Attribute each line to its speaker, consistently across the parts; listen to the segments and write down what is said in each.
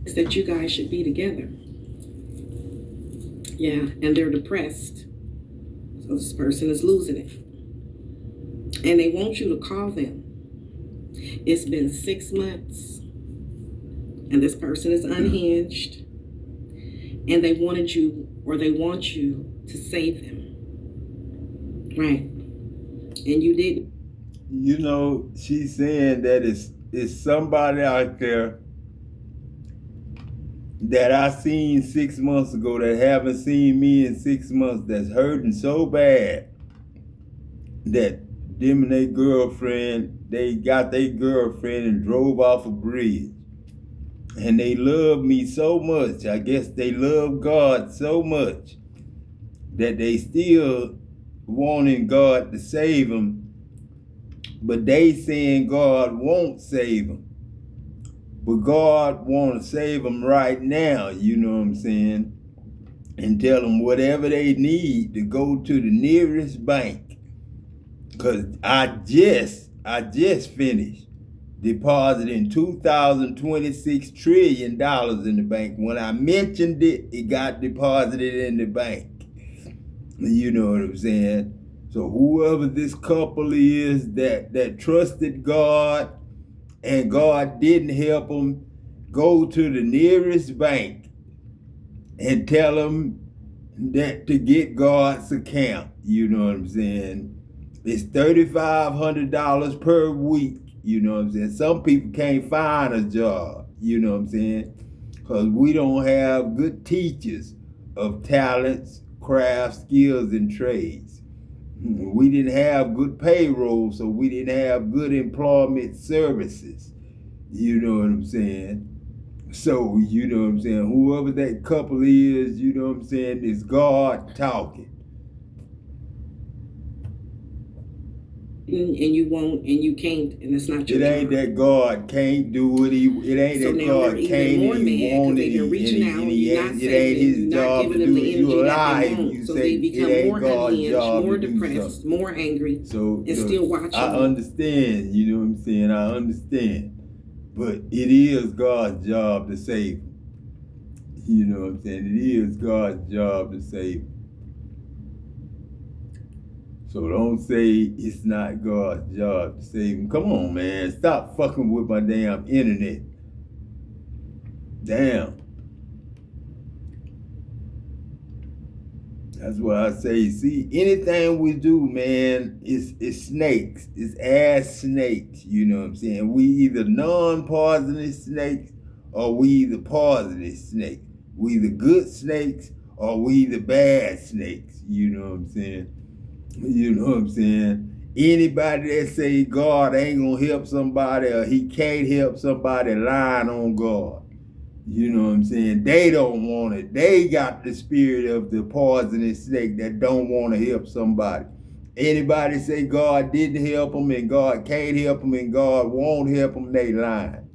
Speaker 1: is that you guys should be together. Yeah, and they're depressed. So this person is losing it. And they want you to call them. It's been 6 months, and this person is unhinged, and they want you to save them. Right. And you didn't.
Speaker 2: You know, she's saying that it's somebody out there that I seen 6 months ago that haven't seen me in 6 months that's hurting so bad that them and their girlfriend, they got their girlfriend and drove off a bridge. And they love me so much. I guess they love God so much that they still wanting God to save them, but they saying God won't save them. But God want to save them right now, you know what I'm saying? And tell them whatever they need to go to the nearest bank. Because I just finished depositing $2,026 trillion in the bank. When I mentioned it, it got deposited in the bank. You know what I'm saying? So whoever this couple is that trusted God and God didn't help them, go to the nearest bank and tell them that to get God's account. You know what I'm saying? It's $3,500 per week. You know what I'm saying? Some people can't find a job. You know what I'm saying? Because we don't have good teachers of talents, crafts, skills, and trades. We didn't have good payroll, so we didn't have good employment services. You know what I'm saying? So, you know what I'm saying? Whoever that couple is, you know what I'm saying, is God talking.
Speaker 1: And you won't, and you can't, and it's not your
Speaker 2: It ain't
Speaker 1: job.
Speaker 2: that God can't do it. It ain't
Speaker 1: So
Speaker 2: that
Speaker 1: now
Speaker 2: God
Speaker 1: they're even
Speaker 2: can't
Speaker 1: more
Speaker 2: and he
Speaker 1: mad
Speaker 2: won't
Speaker 1: because
Speaker 2: it.
Speaker 1: they've been reaching out, you're not
Speaker 2: It ain't
Speaker 1: saving,
Speaker 2: his
Speaker 1: you're not
Speaker 2: job
Speaker 1: giving
Speaker 2: to
Speaker 1: them
Speaker 2: do
Speaker 1: the
Speaker 2: it. You
Speaker 1: energy that
Speaker 2: lie
Speaker 1: they
Speaker 2: if
Speaker 1: want.
Speaker 2: you
Speaker 1: So
Speaker 2: say
Speaker 1: they
Speaker 2: it
Speaker 1: become
Speaker 2: ain't
Speaker 1: more
Speaker 2: God's
Speaker 1: unhinged,
Speaker 2: job
Speaker 1: more
Speaker 2: to do
Speaker 1: depressed,
Speaker 2: something.
Speaker 1: more angry,
Speaker 2: So
Speaker 1: and still watching
Speaker 2: I
Speaker 1: you.
Speaker 2: understand, you know what I'm saying? I understand. But it is God's job to save him. You know what I'm saying? It is God's job to save him. So don't say it's not God's job to save him. Come on, man. Stop fucking with my damn internet. Damn. That's what I say. See, anything we do, man, it's snakes. It's ass snakes. You know what I'm saying? We either non-poisonous snakes or we either poisonous snakes. We either good snakes or we either bad snakes. You know what I'm saying? You know what I'm saying? Anybody that say God ain't gonna help somebody or he can't help somebody lying on God. You know what I'm saying? They don't want it. They got the spirit of the poisonous snake that don't want to help somebody. Anybody say God didn't help them and God can't help them and God won't help them, they lying.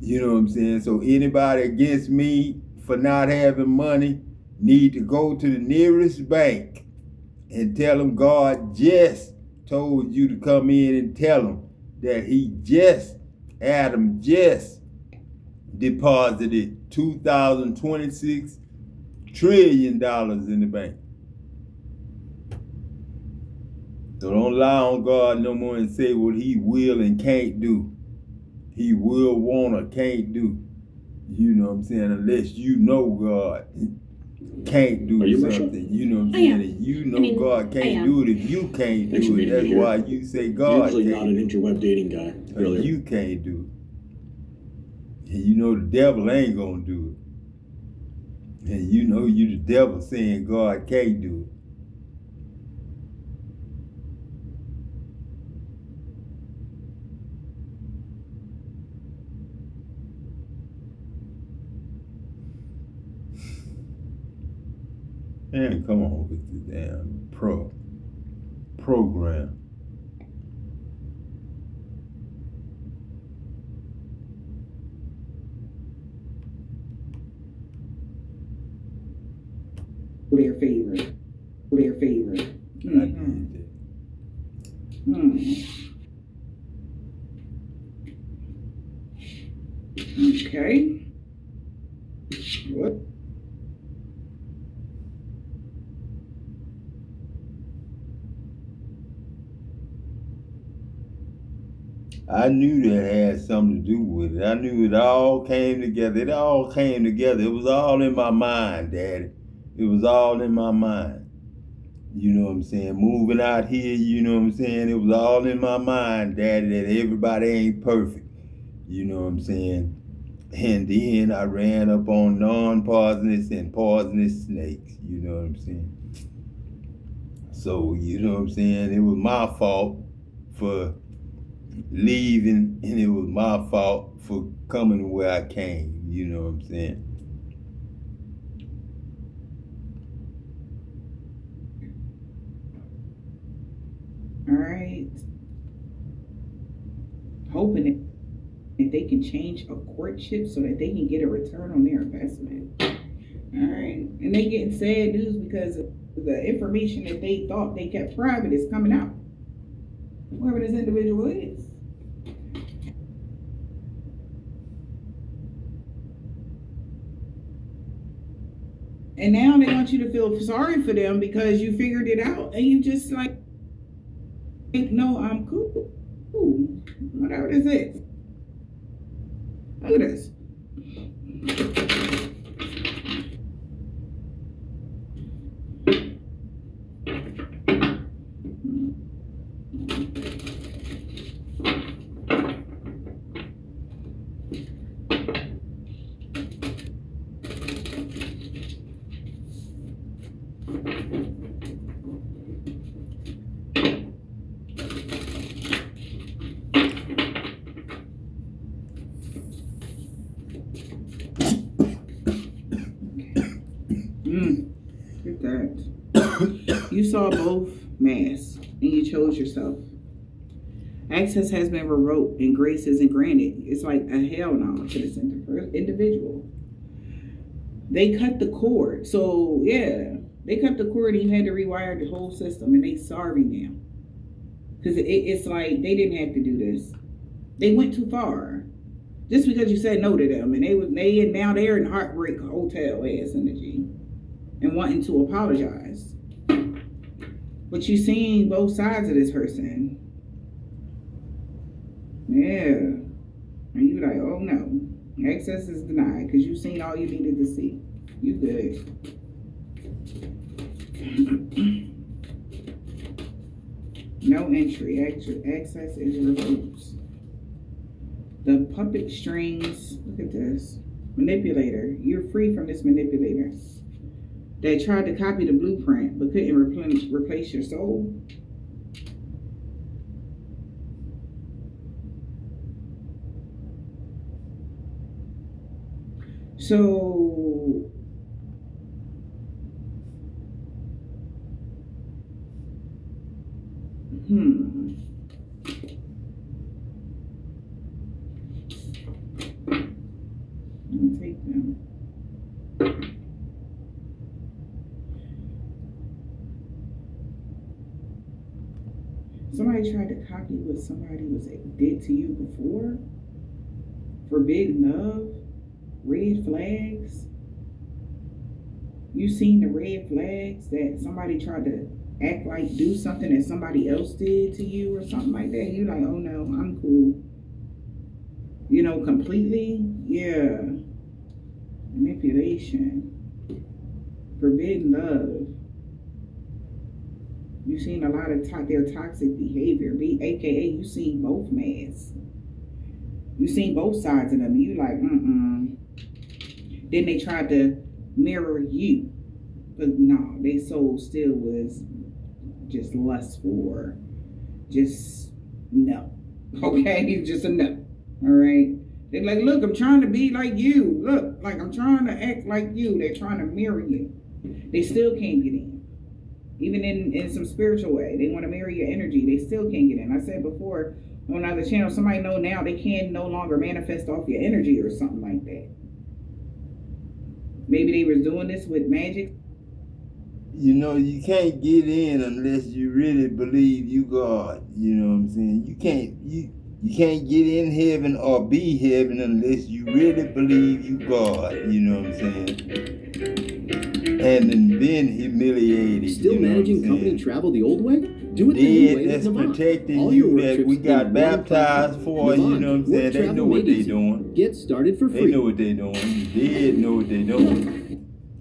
Speaker 2: You know what I'm saying? So anybody against me for not having money need to go to the nearest bank and tell them God just told you to come in and tell them that Adam just deposited $2,026 trillion in the bank. So don't lie on God no more and say what he will and can't do. He will, want, or can't do. You know what I'm saying? Unless you know God can't do something. You know what I'm saying? If you know God can't do it, if you can't do it, that's why you say God
Speaker 3: Usually
Speaker 2: can't
Speaker 3: not an interweb dating guy. Earlier.
Speaker 2: You can't do it. And you know the devil ain't gonna do it. And you know you the devil saying God can't do it. Man, come on with the damn program.
Speaker 1: Their favorite. Their favorite.
Speaker 2: I did that.
Speaker 1: Okay. What?
Speaker 2: I knew that had something to do with it. I knew it all came together. It all came together. It was all in my mind, Daddy. It was all in my mind. You know what I'm saying? Moving out here, you know what I'm saying? It was all in my mind, Daddy, that everybody ain't perfect. You know what I'm saying? And then I ran up on non-poisonous and poisonous snakes. You know what I'm saying? So, you know what I'm saying? It was my fault for leaving, and it was my fault for coming where I came. You know what I'm saying?
Speaker 4: All right. Hoping that they can change a courtship so that they can get a return on their investment. All right. And they getting sad news because the information that they thought they kept private is coming out. Whoever this individual is. And now they want you to feel sorry for them because you figured it out and you just like, no, I'm cool. Ooh, whatever this is. Look at this. Look at that. You saw both masks and you chose yourself. Access has been revoked and grace isn't granted. It's like a hell no to this individual. They cut the cord. So, yeah, they cut the cord and you had to rewire the whole system and they sorry now. Because it's like they didn't have to do this. They went too far. Just because you said no to them and now they're in heartbreak hotel ass energy and wanting to apologize. But you seen both sides of this person. Yeah. And you like, oh no. Access is denied because you seen all you needed to see. You good. No entry. Access is revoked. The puppet strings. Look at this. Manipulator. You're free from this manipulator. They tried to copy the blueprint but couldn't replace your soul. So I'll take them. Somebody tried to copy what somebody did to you before. Forbidden love, red flags. You seen the red flags that somebody tried to act like do something that somebody else did to you or something like that. You like, oh no, I'm cool. You know, completely. Yeah. Manipulation. Forbidden love. You seen a lot of their toxic behavior. AKA, you seen both masks. You seen both sides of them. You like, Then they tried to mirror you. But no, their soul still was just lustful or just no. Okay? Just a no. Alright? They're like, look, I'm trying to be like you. Look, like I'm trying to act like you. They're trying to mirror you. They still can't get in. Even in some spiritual way. They want to mirror your energy. They still can't get in. I said before on another channel, somebody know now they can no longer manifest off your energy or something like that. Maybe they was doing this with magic.
Speaker 2: You know, you can't get in unless you really believe you God. You know what I'm saying? You can't, You can't get in heaven or be heaven unless you really believe you God. You know what I'm saying? And then humiliated.
Speaker 5: Still
Speaker 2: you know
Speaker 5: managing
Speaker 2: what I'm
Speaker 5: company
Speaker 2: saying?
Speaker 5: travel the old way? Do it the new
Speaker 2: Dead
Speaker 5: way with
Speaker 2: that's
Speaker 5: Navan.
Speaker 2: protecting
Speaker 5: All your
Speaker 2: you
Speaker 5: work
Speaker 2: that
Speaker 5: trips
Speaker 2: we
Speaker 5: in
Speaker 2: got
Speaker 5: one
Speaker 2: baptized
Speaker 5: platform.
Speaker 2: for. You
Speaker 5: Navan,
Speaker 2: know what I'm saying?
Speaker 5: work
Speaker 2: They
Speaker 5: travel
Speaker 2: know what
Speaker 5: made
Speaker 2: they
Speaker 5: easy.
Speaker 2: doing.
Speaker 5: Get started for
Speaker 2: They
Speaker 5: free.
Speaker 2: know what they doing. Dead know what they doing.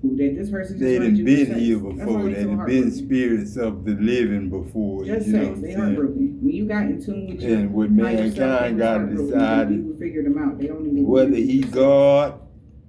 Speaker 4: That this person just
Speaker 2: They
Speaker 4: heard
Speaker 2: done
Speaker 4: you
Speaker 2: been
Speaker 4: for
Speaker 2: here
Speaker 4: sex. That's why
Speaker 2: before.
Speaker 4: they
Speaker 2: They
Speaker 4: so
Speaker 2: done been
Speaker 4: heartbroken.
Speaker 2: spirits of the living before.
Speaker 4: Just
Speaker 2: you know
Speaker 4: sex.
Speaker 2: what
Speaker 4: They
Speaker 2: I'm saying?
Speaker 4: heartbroken. When you got in tune with your
Speaker 2: And what
Speaker 4: higher self, they
Speaker 2: mankind
Speaker 4: was
Speaker 2: got to
Speaker 4: heartbroken.
Speaker 2: decide
Speaker 4: You figured them out. They don't even
Speaker 2: whether he God,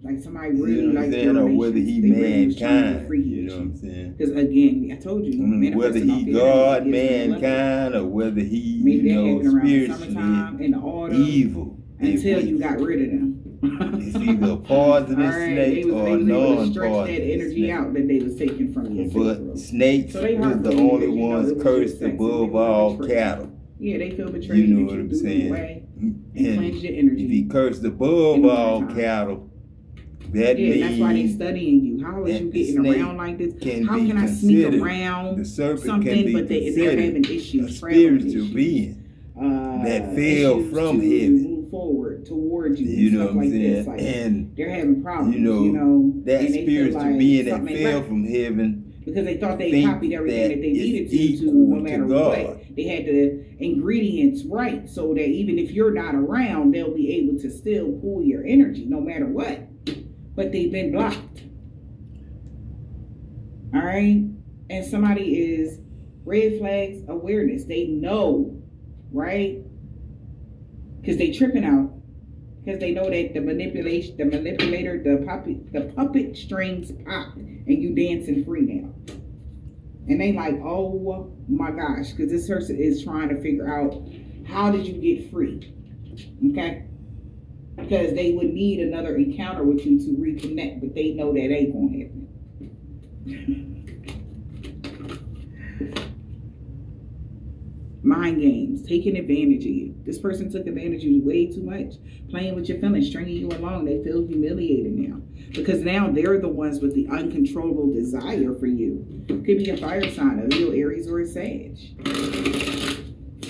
Speaker 4: like somebody
Speaker 2: you
Speaker 4: really
Speaker 2: know what I'm
Speaker 4: like
Speaker 2: saying,
Speaker 4: your
Speaker 2: or whether
Speaker 4: relations.
Speaker 2: he
Speaker 4: They really was trying to
Speaker 2: mankind.
Speaker 4: get freaky
Speaker 2: You
Speaker 4: with
Speaker 2: know what I'm saying?
Speaker 4: Because again, I told you,
Speaker 2: Whether
Speaker 4: manifesting off
Speaker 2: he
Speaker 4: the
Speaker 2: God,
Speaker 4: energy is the level.
Speaker 2: mankind, or whether he,
Speaker 4: Maybe
Speaker 2: you
Speaker 4: that
Speaker 2: know,
Speaker 4: happened around the
Speaker 2: spiritually
Speaker 4: summertime in the autumn
Speaker 2: evil.
Speaker 4: until
Speaker 2: If
Speaker 4: you got rid of them.
Speaker 2: It's either a poisonous
Speaker 4: Alright,
Speaker 2: snake
Speaker 4: they
Speaker 2: or a
Speaker 4: was able to stretch that
Speaker 2: non-poisonous
Speaker 4: energy
Speaker 2: snake.
Speaker 4: out that they was taking from your
Speaker 2: But
Speaker 4: sacral.
Speaker 2: snakes
Speaker 4: So they
Speaker 2: was the
Speaker 4: heartbroken
Speaker 2: only
Speaker 4: because, you know,
Speaker 2: ones
Speaker 4: it was
Speaker 2: cursed
Speaker 4: just sex and they
Speaker 2: above
Speaker 4: were
Speaker 2: all
Speaker 4: betrayed.
Speaker 2: cattle.
Speaker 4: Yeah, they feel betrayed.
Speaker 2: You know
Speaker 4: that
Speaker 2: what I'm
Speaker 4: threw them
Speaker 2: saying?
Speaker 4: away and
Speaker 2: And
Speaker 4: cleansed your energy.
Speaker 2: if he cursed above
Speaker 4: In the
Speaker 2: all
Speaker 4: wintertime.
Speaker 2: cattle, that
Speaker 4: Yeah, that's why they
Speaker 2: means
Speaker 4: studying you. How is
Speaker 2: that
Speaker 4: you
Speaker 2: the
Speaker 4: getting
Speaker 2: snake
Speaker 4: around like this?
Speaker 2: can
Speaker 4: How
Speaker 2: be
Speaker 4: can I sneak
Speaker 2: considered-
Speaker 4: around
Speaker 2: the serpent
Speaker 4: something,
Speaker 2: can be
Speaker 4: but they're
Speaker 2: considered
Speaker 4: having
Speaker 2: a
Speaker 4: issues, traveling
Speaker 2: spiritual
Speaker 4: issues,
Speaker 2: being that fell
Speaker 4: issues
Speaker 2: from
Speaker 4: to
Speaker 2: heaven.
Speaker 4: move forward towards you,
Speaker 2: You
Speaker 4: and
Speaker 2: know
Speaker 4: stuff
Speaker 2: what I'm
Speaker 4: like this.
Speaker 2: saying?
Speaker 4: Like
Speaker 2: And
Speaker 4: they're having problems,
Speaker 2: you know, that
Speaker 4: and they feel
Speaker 2: spiritual
Speaker 4: like
Speaker 2: being that
Speaker 4: something ain't
Speaker 2: fell
Speaker 4: right.
Speaker 2: from heaven
Speaker 4: Because they thought they
Speaker 2: think
Speaker 4: copied everything that they
Speaker 2: that
Speaker 4: needed
Speaker 2: it's
Speaker 4: to
Speaker 2: equal
Speaker 4: no
Speaker 2: to
Speaker 4: matter
Speaker 2: God.
Speaker 4: what. They had the ingredients right so that even if you're not around, they'll be able to still pull your energy no matter what. But they've been blocked. All right? And somebody is red flags awareness. They know, right? Because they tripping out. Because they know that the manipulator, the puppet strings pop and you dancing free now. And they like, oh my gosh, because this person is trying to figure out how did you get free, okay? Because they would need another encounter with you to reconnect, but they know that ain't gonna happen. Mind games, taking advantage of you. This person took advantage of you way too much, playing with your feelings, stringing you along. They feel humiliated now because now they're the ones with the uncontrollable desire for you. Could be a fire sign, a Leo, Aries, or a Sag.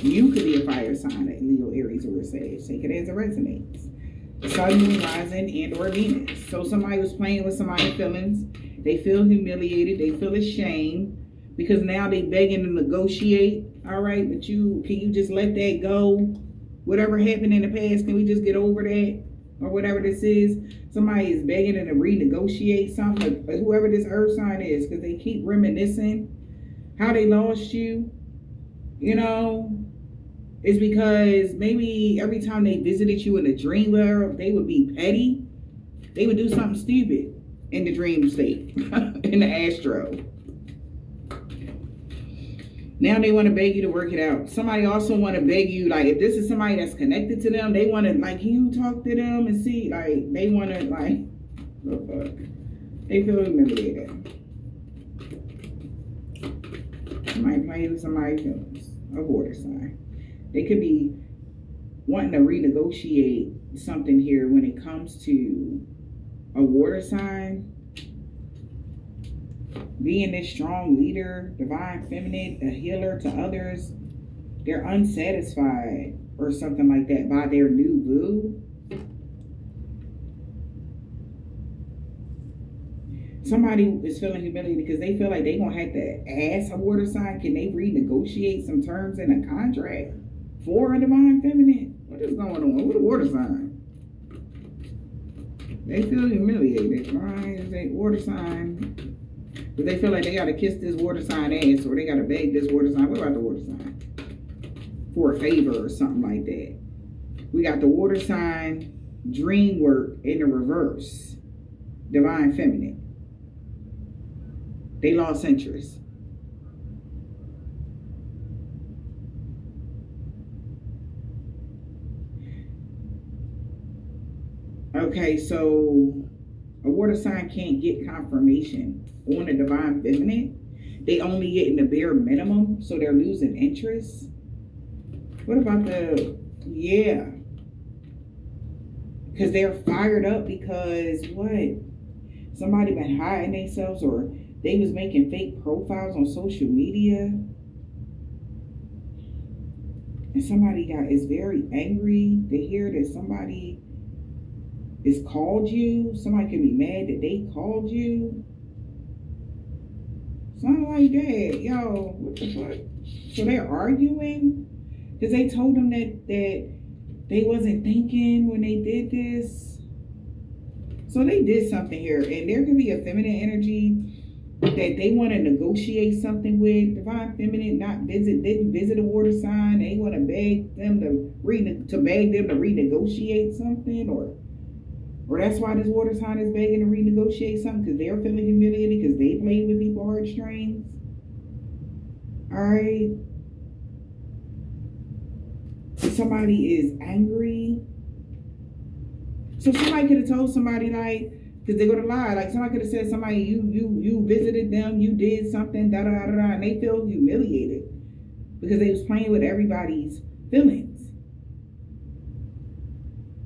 Speaker 4: You could be a fire sign, a Leo, Aries, or a Sag. Take it as it resonates. Sun, Moon, Rising, and or Venus. So somebody was playing with somebody's feelings. They feel humiliated. They feel ashamed because now they begging to negotiate. All right, but can you just let that go? Whatever happened in the past, can we just get over that? Or whatever this is. Somebody is begging to renegotiate something. Like whoever this earth sign is, because they keep reminiscing how they lost you. You know, it's because maybe every time they visited you in the dream world, they would be petty. They would do something stupid in the dream state, in the astro. Now they want to beg you to work it out. Somebody also want to beg you, like, if this is somebody that's connected to them, they want to, like, can you talk to them and see, like, they want to, like, oh, fuck. They feel humiliated. Somebody playing with somebody's feelings. A water sign. They could be wanting to renegotiate something here when it comes to a water sign. Being this strong leader, divine feminine, a healer to others, they're unsatisfied or something like that by their new boo. Somebody is feeling humiliated because they feel like they're going to have to ask a water sign, can they renegotiate some terms in a contract for a divine feminine? What is going on with a water sign? They feel humiliated. Why is a water sign? But they feel like they gotta kiss this water sign ass, or they gotta beg this water sign. What about the water sign? For a favor or something like that. We got the water sign dream work in the reverse. Divine feminine. They lost interest. Okay, so a water sign can't get confirmation on a divine feminine. They only getting the bare minimum, so they're losing interest. What about because they're fired up because what? Somebody been hiding themselves, or they was making fake profiles on social media. And and somebody is very angry to hear that somebody is called you. Somebody can be mad that they called you. Something like that. Yo, what the fuck? So they're arguing because they told them that they wasn't thinking when they did this. So they did something here, and there could be a feminine energy that they want to negotiate something with. Divine feminine didn't visit a water sign. They want to beg them to renegotiate something, or that's why this water sign is begging to renegotiate something, because they're feeling humiliated because they played with people's heartstrings. All right. Somebody is angry. So somebody could have told somebody, like, because they're gonna lie. Like, somebody could have said, somebody, you visited them, you did something, da da da da, and they feel humiliated because they was playing with everybody's feelings.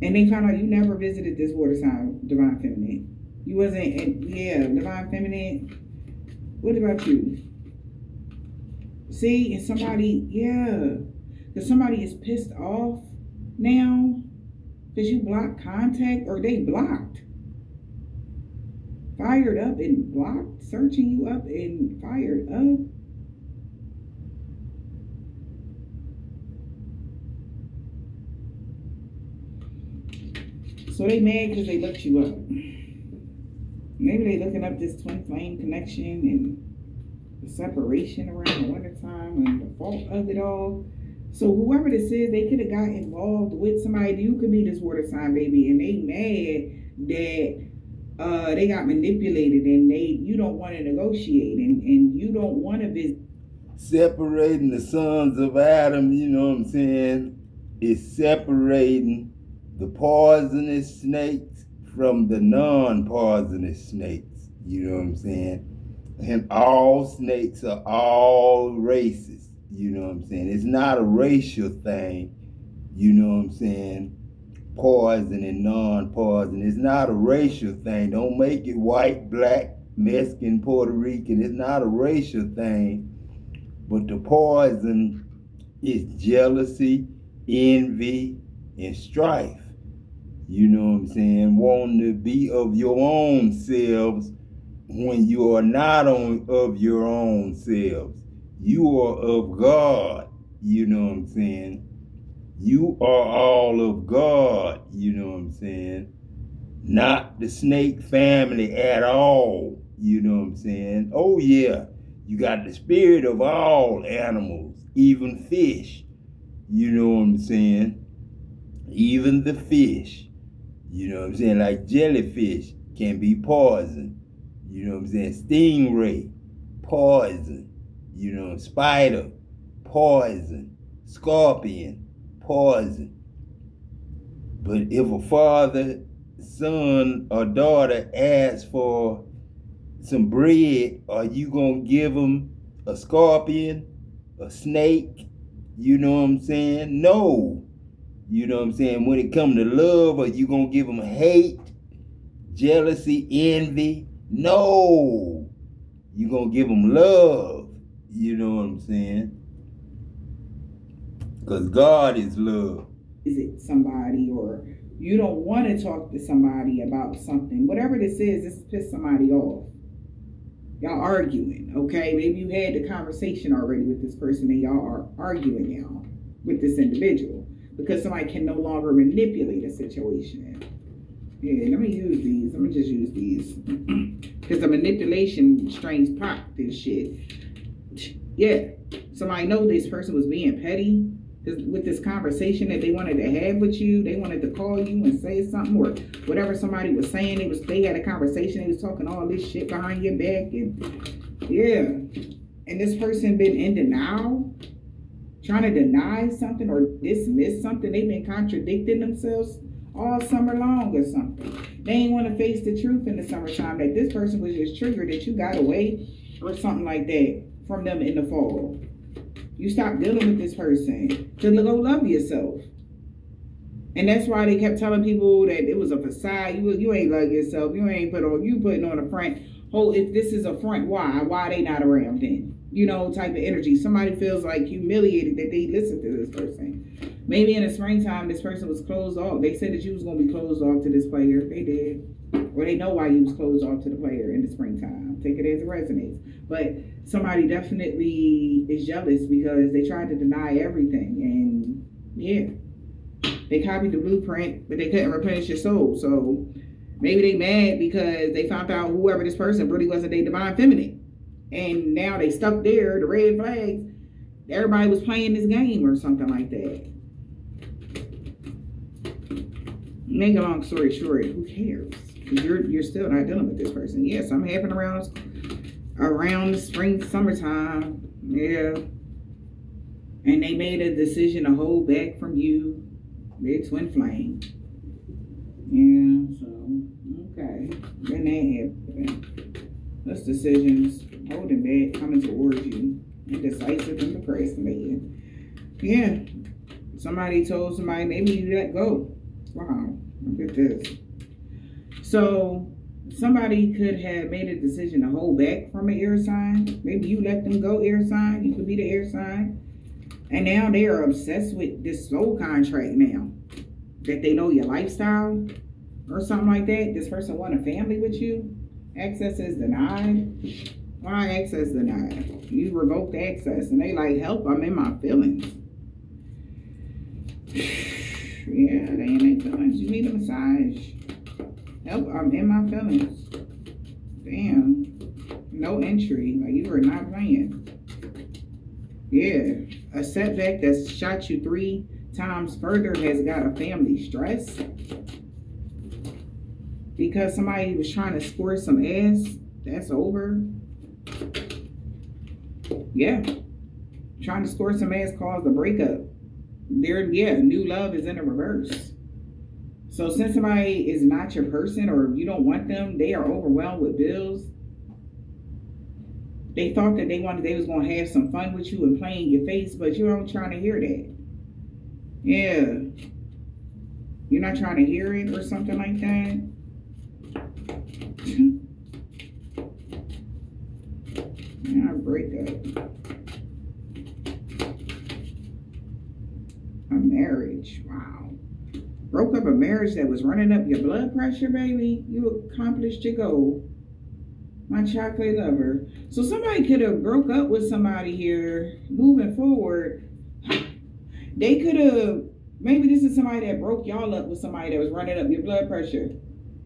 Speaker 4: And they found out you never visited this water sign, Divine Feminine. You wasn't, Divine Feminine. What about you? See, and somebody, because somebody is pissed off now because you blocked contact, or they blocked. Fired up and blocked, searching you up and fired up. So they mad because they looked you up. Maybe they looking up this twin flame connection and the separation around the wintertime and the fault of it all. So whoever this is, they could have got involved with somebody. You could be this water sign, baby, and they mad that they got manipulated, and you don't want to negotiate, and you don't want to visit.
Speaker 2: Separating the sons of Adam, you know what I'm saying, is separating the poisonous snakes from the non-poisonous snakes, you know what I'm saying? And all snakes are all races, you know what I'm saying? It's not a racial thing, you know what I'm saying? Poison and non-poison. It's not a racial thing. Don't make it white, black, Mexican, Puerto Rican. It's not a racial thing. But the poison is jealousy, envy, and strife. You know what I'm saying? Wanting to be of your own selves when you are not of your own selves. You are of God. You know what I'm saying? You are all of God. You know what I'm saying? Not the snake family at all. You know what I'm saying? Oh yeah, you got the spirit of all animals, even fish. You know what I'm saying? Even the fish. You know what I'm saying? Like jellyfish can be poison. You know what I'm saying? Stingray, poison. You know, spider, poison. Scorpion, poison. But if a father, son, or daughter asks for some bread, are you gonna give them a scorpion, a snake? You know what I'm saying? No. You know what I'm saying? When it comes to love, are you gonna give them hate, jealousy, envy? No. You gonna give them love. You know what I'm saying? Because God is love.
Speaker 4: Is it somebody, or you don't want to talk to somebody about something? Whatever this piss somebody off. Y'all arguing, okay? Maybe you had the conversation already with this person and y'all are arguing now with this individual because somebody can no longer manipulate a situation. Yeah, let me use these. Let me just use these. Because the manipulation strains pop this shit. Yeah, somebody know this person was being petty with this conversation that they wanted to have with you. They wanted to call you and say something, or whatever somebody was saying. They had a conversation. They was talking all this shit behind your back, and yeah. And this person been in denial, trying to deny something or dismiss something. They've been contradicting themselves all summer long or something. They ain't want to face the truth in the summertime that this person was just triggered that you got away or something like that from them in the fall. You stop dealing with this person to go love yourself. And that's why they kept telling people that it was a facade. You ain't love yourself. You ain't putting on a front. Oh, if this is a front, why? Why they not around then? type of energy. Somebody feels like humiliated that they listen to this person. Maybe in the springtime, this person was closed off. They said that you was going to be closed off to this player. They did. Or they know why you was closed off to the player in the springtime. Take it as it resonates. But somebody definitely is jealous because they tried to deny everything. And yeah, they copied the blueprint, but they couldn't replenish your soul. So maybe they mad because they found out whoever this person really wasn't their divine feminine. And now they stuck there, the red flags. Everybody was playing this game or something like that. Make a long story short, who cares? Because you're still not dealing with this person. Yes, I'm having around the spring, summertime. Yeah. And they made a decision to hold back from you. Their twin flame. Yeah, so, okay. Then that happened. Those decisions, holding back, coming towards you. Indecisive and procrastinating. Yeah. Somebody told somebody, maybe you let go. Wow, look at this. So, somebody could have made a decision to hold back from an air sign. Maybe you let them go, air sign. You could be the air sign. And now they are obsessed with this soul contract now. That they know your lifestyle or something like that. This person want a family with you. Access is denied. Why access denied? You revoked access. And they like, help, I'm in my feelings. Yeah, they in their feelings. You need a massage. Help, I'm in my feelings. Damn. No entry. Like you were not playing. Yeah. A setback that's shot you 3 times further has got a family stress. Because somebody was trying to score some ass. That's over. Yeah. Trying to score some ass caused a breakup. New love is in the reverse. So since somebody is not your person or you don't want them, they are overwhelmed with bills. They thought that they was going to have some fun with you and play in your face, but you're not trying to hear that. Yeah. You're not trying to hear it or something like that. Yeah, breakup. A marriage. Wow. Broke up a marriage that was running up your blood pressure, baby. You accomplished your goal. My chocolate lover. So somebody could have broke up with somebody here. Moving forward, they could have, maybe this is somebody that broke y'all up with somebody that was running up your blood pressure.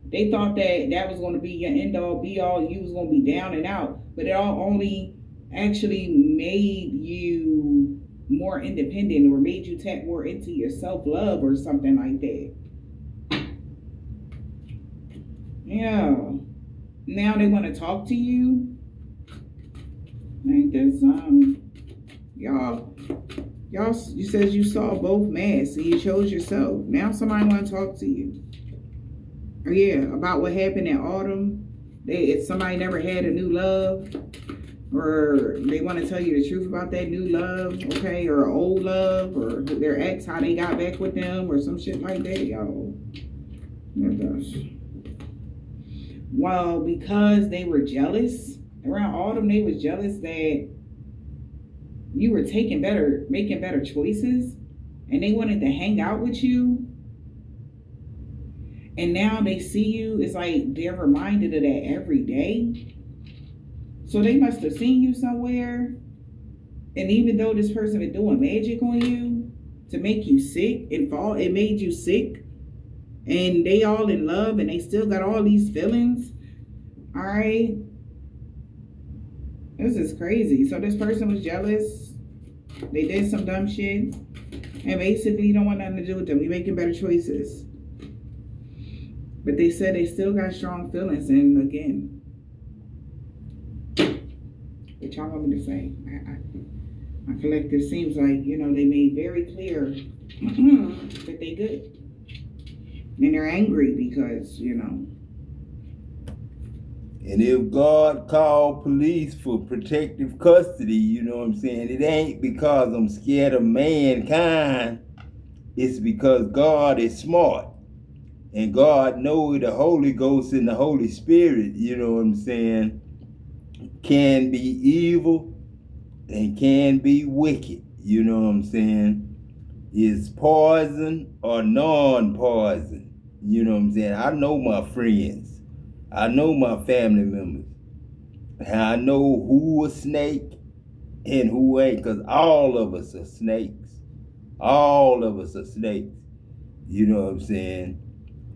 Speaker 4: They thought that was going to be your end all be all. You was going to be down and out. But it all only actually made you more independent or made you tap more into your self-love or something like that. Yeah. Now they want to talk to you. Ain't this y'all, you said you saw both masks and you chose yourself. Now somebody want to talk to you. Oh yeah, about what happened in autumn. If somebody never had a new love, or they want to tell you the truth about that new love, okay, or old love, or their ex, how they got back with them, or some shit like that, y'all. Well, because they were jealous, around autumn they was jealous that you were making better choices, and they wanted to hang out with you. And now they see you, it's like they're reminded of that every day. So they must have seen you somewhere. And even though this person is doing magic on you to make you sick and fall, it made you sick. And they all in love and they still got all these feelings. All right. This is crazy. So this person was jealous. They did some dumb shit. And basically you don't want nothing to do with them. You're making better choices. But they said they still got strong feelings. And again, what y'all want me to say? My collective seems like, they made very clear that they good. And they're angry because, And
Speaker 2: if God called police for protective custody, you know what I'm saying? It ain't because I'm scared of mankind. It's because God is smart. And God knows the Holy Ghost and the Holy Spirit, you know what I'm saying, can be evil and can be wicked. You know what I'm saying? Is poison or non-poison? You know what I'm saying? I know my friends. I know my family members. And I know who a snake and who ain't, because all of us are snakes. All of us are snakes. You know what I'm saying?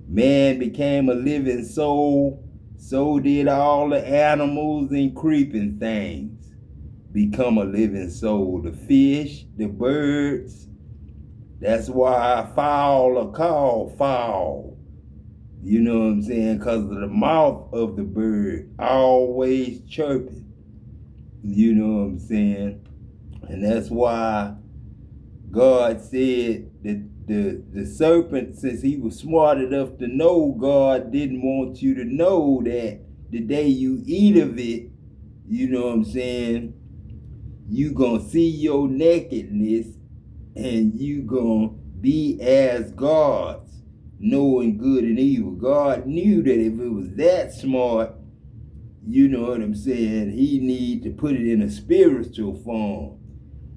Speaker 2: Man became a living soul, so did all the animals and creeping things become a living soul. The fish, the birds. That's why fowl are called fowl. You know what I'm saying? Because of the mouth of the bird always chirping. You know what I'm saying? And that's why God said that the serpent, since he was smart enough to know, God didn't want you to know that the day you eat of it, you know what I'm saying, you gonna see your nakedness and you gonna be as gods, knowing good and evil. God knew that if it was that smart, you know what I'm saying, he need to put it in a spiritual form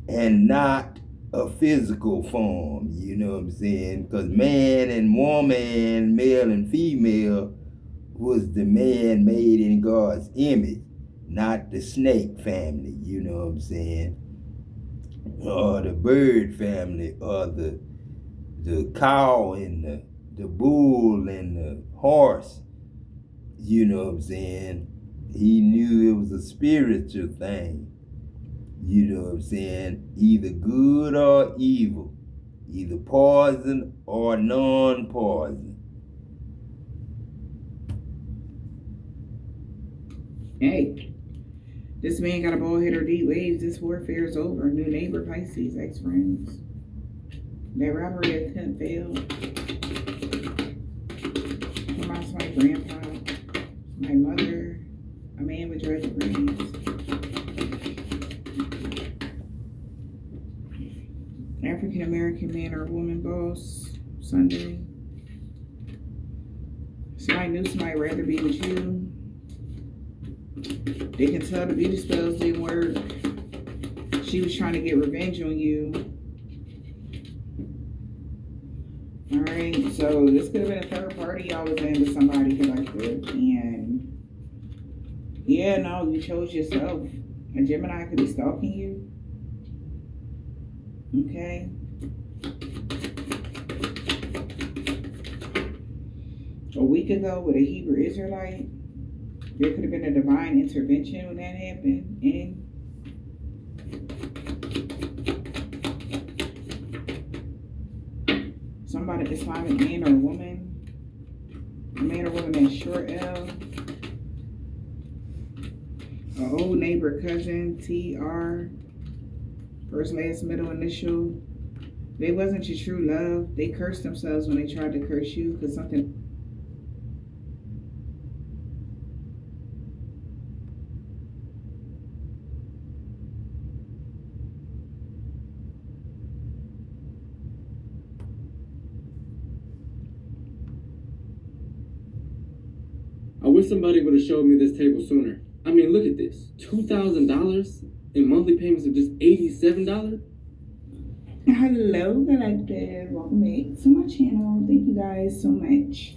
Speaker 2: and not a physical form, you know what I'm saying? Because man and woman, male and female, was the man made in God's image, not the snake family, you know what I'm saying? Or the bird family, or the cow and the bull and the horse, you know what I'm saying? He knew it was a spiritual thing. You know what I'm saying? Either good or evil. Either poison or non-poison.
Speaker 4: Hey, this man got a bald head or deep waves. This warfare is over. New neighbor, Pisces, ex-friends. That robbery attempt failed. Reminds my grandpa, my mother, a man with dreadful brains. African American man or woman boss, Sunday. Somebody knew somebody rather be with you. They can tell the beauty spells didn't work. She was trying to get revenge on you. Alright, so this could have been a third party y'all was in with somebody collective. And yeah, no, you chose yourself. A Gemini could be stalking you. Okay. A week ago with a Hebrew Israelite, there could have been a divine intervention when that happened. And somebody, Islamic man or woman, a man or woman named short L, an old neighbor, cousin, TR, first, last, middle initial. They wasn't your true love. They cursed themselves when they tried to curse you because something.
Speaker 6: I wish somebody would have showed me this table sooner. I mean, look at this. $2,000 in monthly payments of just $87?
Speaker 4: Hello, collective. Welcome back to my channel. Thank you guys so much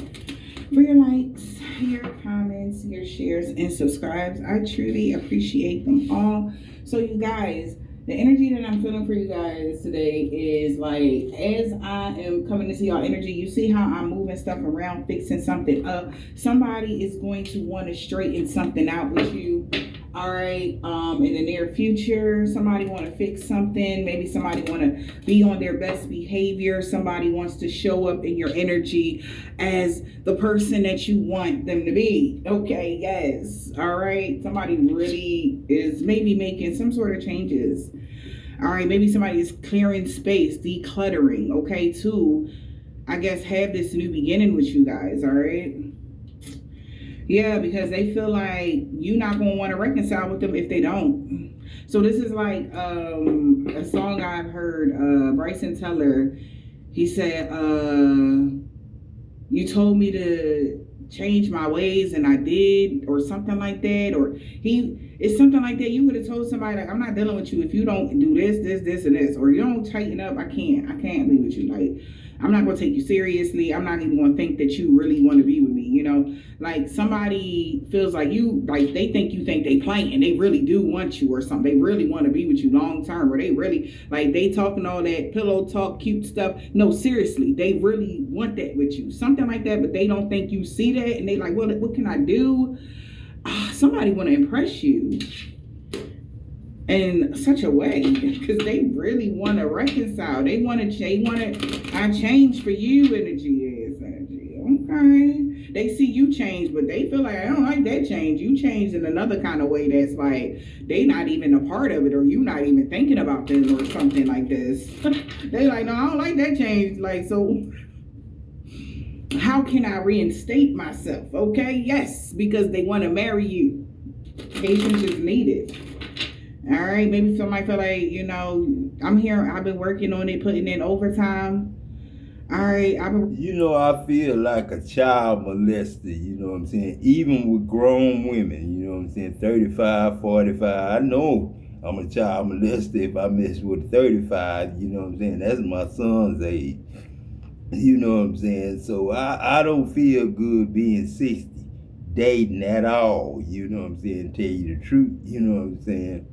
Speaker 4: for your likes, your comments, your shares, and subscribes. I truly appreciate them all. So you guys, the energy that I'm feeling for you guys today is like, as I am coming to see y'all energy, you see how I'm moving stuff around, fixing something up. Somebody is going to want to straighten something out with you. All right, in the near future, somebody want to fix something. Maybe somebody want to be on their best behavior. Somebody wants to show up in your energy as the person that you want them to be. Okay, yes. All right, somebody really is maybe making some sort of changes. All right, maybe somebody is clearing space, decluttering, okay, to, I guess, have this new beginning with you guys, all right? Yeah, because they feel like you're not going to want to reconcile with them if they don't. So this is like a song I've heard, Bryson Tiller, he said, you told me to change my ways and I did, or something like that, or it's something like that. You could have told somebody like, I'm not dealing with you if you don't do this, and this, or you don't tighten up. I can't be with you. Like, I'm not gonna take you seriously. I'm not even gonna think that you really want to be with me. You know, like somebody feels like they think they playing. They really do want you or something. They really want to be with you long term, or they really like they talking all that pillow talk, cute stuff. No, seriously, they really want that with you, something like that. But they don't think you see that, and they like, well, what can I do? Somebody want to impress you in such a way because they really want to reconcile. They want to. I change for you. Energy. Okay. They see you change, but they feel like I don't like that change. You changed in another kind of way that's like they not even a part of it, or you not even thinking about them or something like this. They like, no, I don't like that change. Like, so how can I reinstate myself? Okay, yes, because they want to marry you. Patience is needed. All right, maybe somebody feel like, you know, I've been working on it, putting in overtime. All right,
Speaker 2: You know, I feel like a child molester, you know what I'm saying? Even with grown women, you know what I'm saying? 35, 45. I know I'm a child molester if I mess with 35, you know what I'm saying? That's my son's age. You know what I'm saying? So I don't feel good being 60, dating at all, you know what I'm saying? Tell you the truth, you know what I'm saying?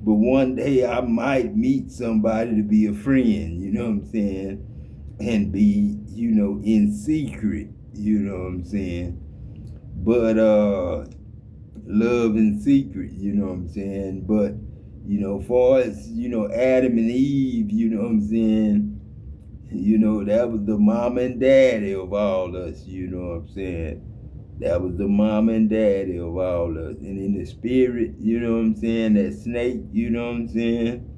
Speaker 2: But one day I might meet somebody to be a friend, you know what I'm saying? And be, you know, in secret, you know what I'm saying? But love in secret, you know what I'm saying? But, you know, far as, you know, Adam and Eve, you know what I'm saying? You know, that was the mama and daddy of all us, you know what I'm saying? That was the mama and daddy of all us. And in the spirit, you know what I'm saying? That snake, you know what I'm saying?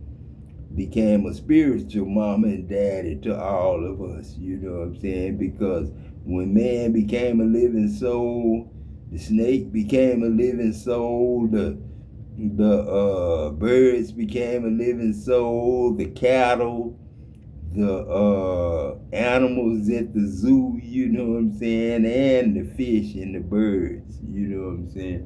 Speaker 2: Became a spiritual mama and daddy to all of us, you know what I'm saying? Because when man became a living soul, the snake became a living soul, the birds became a living soul, the cattle, the animals at the zoo, you know what I'm saying, and the fish and the birds, you know what I'm saying,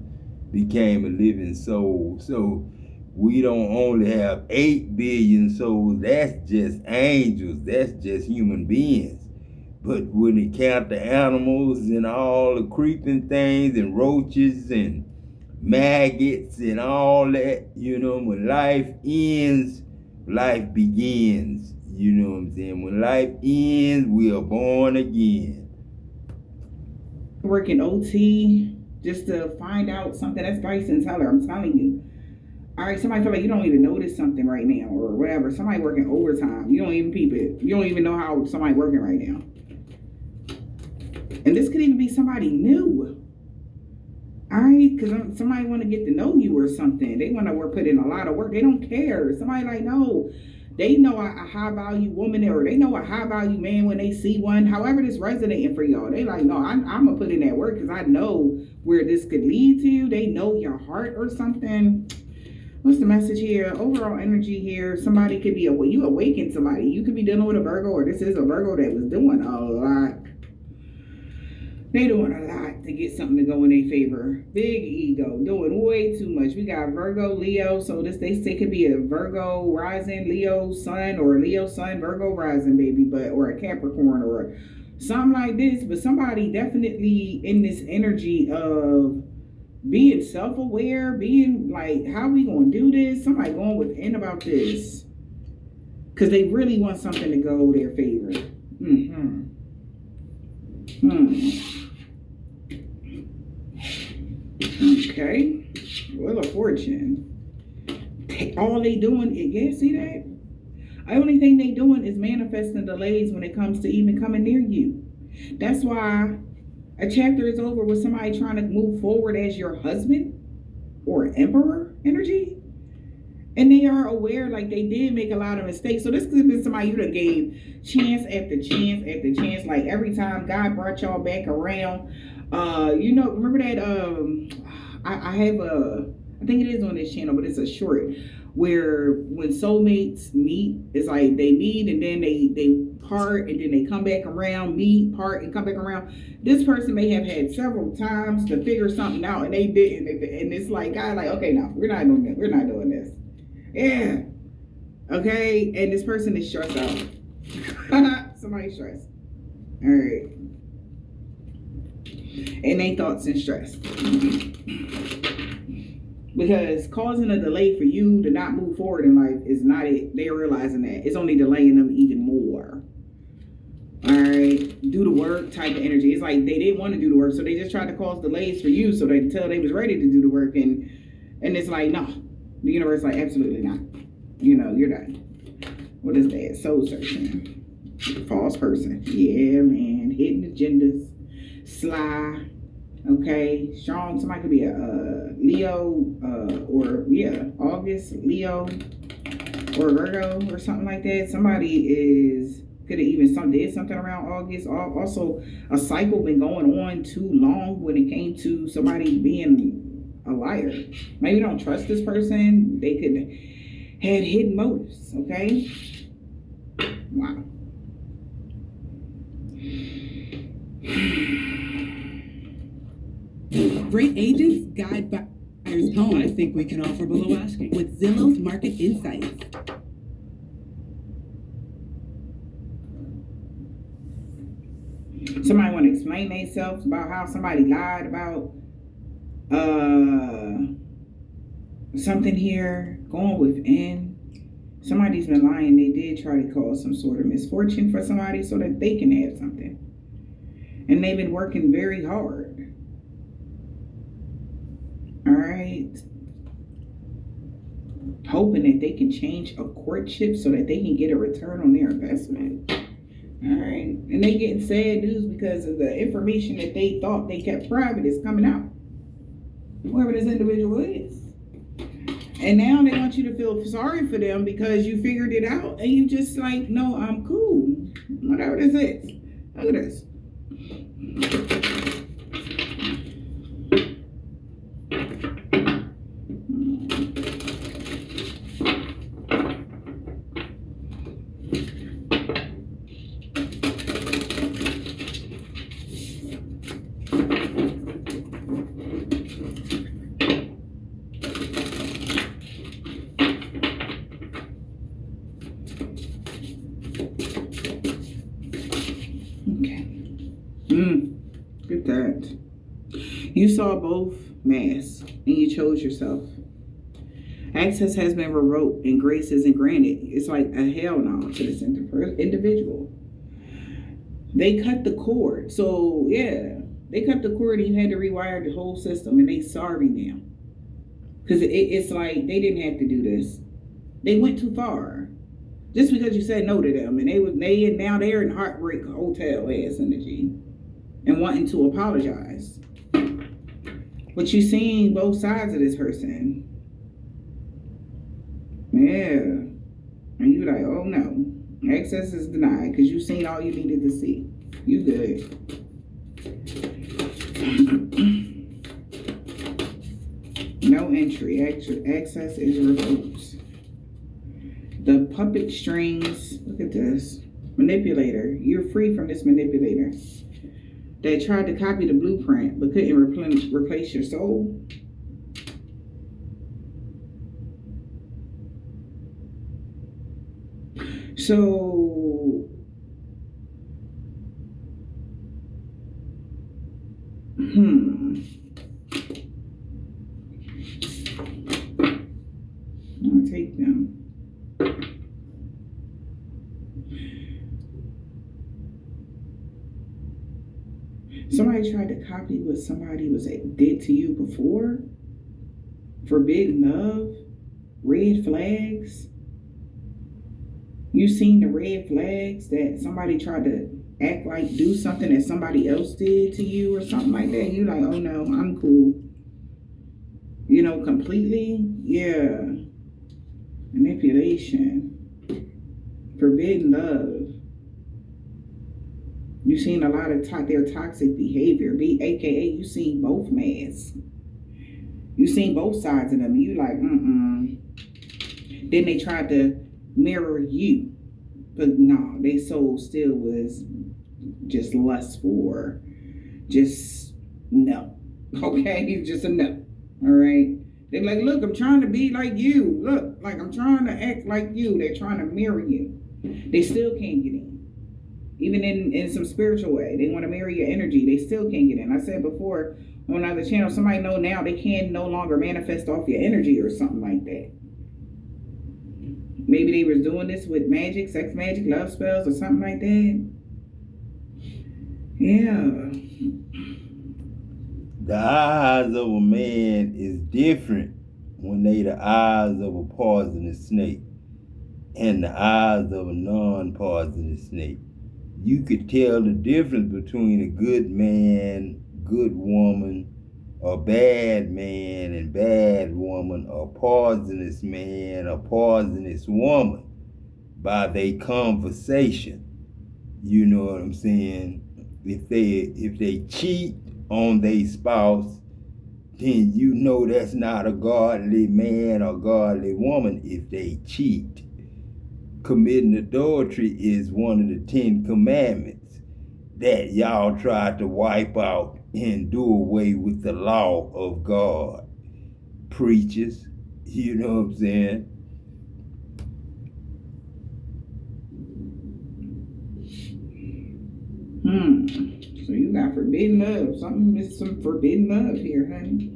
Speaker 2: became a living soul. So we don't only have 8 billion souls, that's just angels, that's just human beings. But when it count the animals and all the creeping things and roaches and maggots and all that, you know, when life ends, life begins. You know what I'm saying? When life ends, we are born again.
Speaker 4: Working OT just to find out something. That's Bryson Teller, I'm telling you. All right, somebody feel like you don't even notice something right now or whatever. Somebody working overtime. You don't even peep it. You don't even know how somebody working right now. And this could even be somebody new. All right, because somebody want to get to know you or something. They want to put in a lot of work. They don't care. Somebody like, no. They know a high value woman or they know a high value man when they see one. However this resonating for y'all. They like, no, I'm going to put in that work because I know where this could lead to. They know your heart or something. What's the message here? Overall energy here. Somebody could be, you awaken somebody. You could be dealing with a Virgo, or this is a Virgo that was doing a lot. They doing a lot to get something to go in their favor. Big ego, doing way too much. We got Virgo, Leo, so this they say could be a Virgo rising, Leo sun, or Leo sun, Virgo rising, baby, or a Capricorn or something like this. But somebody definitely in this energy of being self-aware, being like, how we gonna do this? Somebody going within about this, because they really want something to go their favor. Okay, Wheel of Fortune. All they doing, yeah, see that? The only thing they doing is manifesting delays when it comes to even coming near you. That's why a chapter is over with somebody trying to move forward as your husband or emperor energy. And they are aware, like they did make a lot of mistakes. So this could have been somebody you done gave chance after chance after chance. Like every time God brought y'all back around. You know, remember that I I think it is on this channel, but it's a short where when soulmates meet, it's like they meet and then they part and then they come back around, meet, part, and come back around. This person may have had several times to figure something out and they didn't. And it's like, God, like, okay, no, we're not doing this. We're not doing this. Yeah. Okay. And this person is stressed out. Somebody's stressed. All right. And they thoughts and stress. Because causing a delay for you to not move forward in life is not it. They're realizing that. It's only delaying them even more. Alright? Do the work type of energy. It's like they didn't want to do the work, so they just tried to cause delays for you so they until they was ready to do the work. And it's like, no. The universe like, absolutely not. You know, you're done. What is that? Soul searching. False person. Yeah, man. Hidden agendas. Sly. Okay, strong. Somebody could be a Leo, or August, Leo, or Virgo, or something like that. Somebody could have even did something around August. Also, a cycle been going on too long when it came to somebody being a liar. Maybe you don't trust this person. They could had hidden motives. Okay, wow.
Speaker 7: Great agents guide buyers home.
Speaker 5: I think we can offer below asking.
Speaker 7: With Zillow's Market Insights.
Speaker 4: Somebody want to explain themselves about how somebody lied about something here going within. Somebody's been lying. They did try to cause some sort of misfortune for somebody so that they can have something. And they've been working very hard. All right. Hoping that they can change a courtship so that they can get a return on their investment. All right. And they getting sad news because of the information that they thought they kept private is coming out. Whoever this individual is. And now they want you to feel sorry for them because you figured it out and you just like, no, I'm cool. Whatever this is. Look at this. Good that. You saw both masks and you chose yourself. Access has been revoked and grace isn't granted. It's like a hell no to this individual. They cut the cord. So, yeah, they cut the cord and you had to rewire the whole system and they sorry now. Because it's like they didn't have to do this. They went too far. Just because you said no to them and now they're in heartbreak hotel ass energy. And wanting to apologize. But you seen both sides of this person. Yeah. And you like, oh no. Access is denied because you seen all you needed to see. You good. No entry. Access is revoked. The puppet strings. Look at this. Manipulator. You're free from this manipulator. That tried to copy the blueprint but couldn't replace your soul. So, I'll take them. Somebody tried to copy what somebody did to you before. Forbidden love. Red flags. You seen the red flags that somebody tried to act like do something that somebody else did to you or something like that. You like, oh no, I'm cool. You know, completely. Yeah. Manipulation. Forbidden love. You've seen a lot of their toxic behavior, aka you seen both masks. You seen both sides of them. You like, Then they tried to mirror you. But no, they soul still was just lustful or just no. Okay? Just a no. All right? They're like, look, I'm trying to be like you. Look, like I'm trying to act like you. They're trying to mirror you. They still can't get in. Even in some spiritual way. They want to mirror your energy. They still can't get in. I said before on another channel, somebody know now they can no longer manifest off your energy or something like that. Maybe they was doing this with magic, sex magic, love spells, or something like that. Yeah.
Speaker 2: The eyes of a man is different when they the eyes of a poisonous snake and the eyes of a non-poisonous snake. You could tell the difference between a good man, good woman, a bad man and bad woman, a poisonous man, a poisonous woman by their conversation. You know what I'm saying? If they cheat on their spouse, then you know that's not a godly man or godly woman if they cheat. Committing adultery is one of the 10 commandments that y'all tried to wipe out and do away with the law of God. Preachers, you know what I'm saying?
Speaker 4: So you got forbidden love. Some forbidden love here, honey.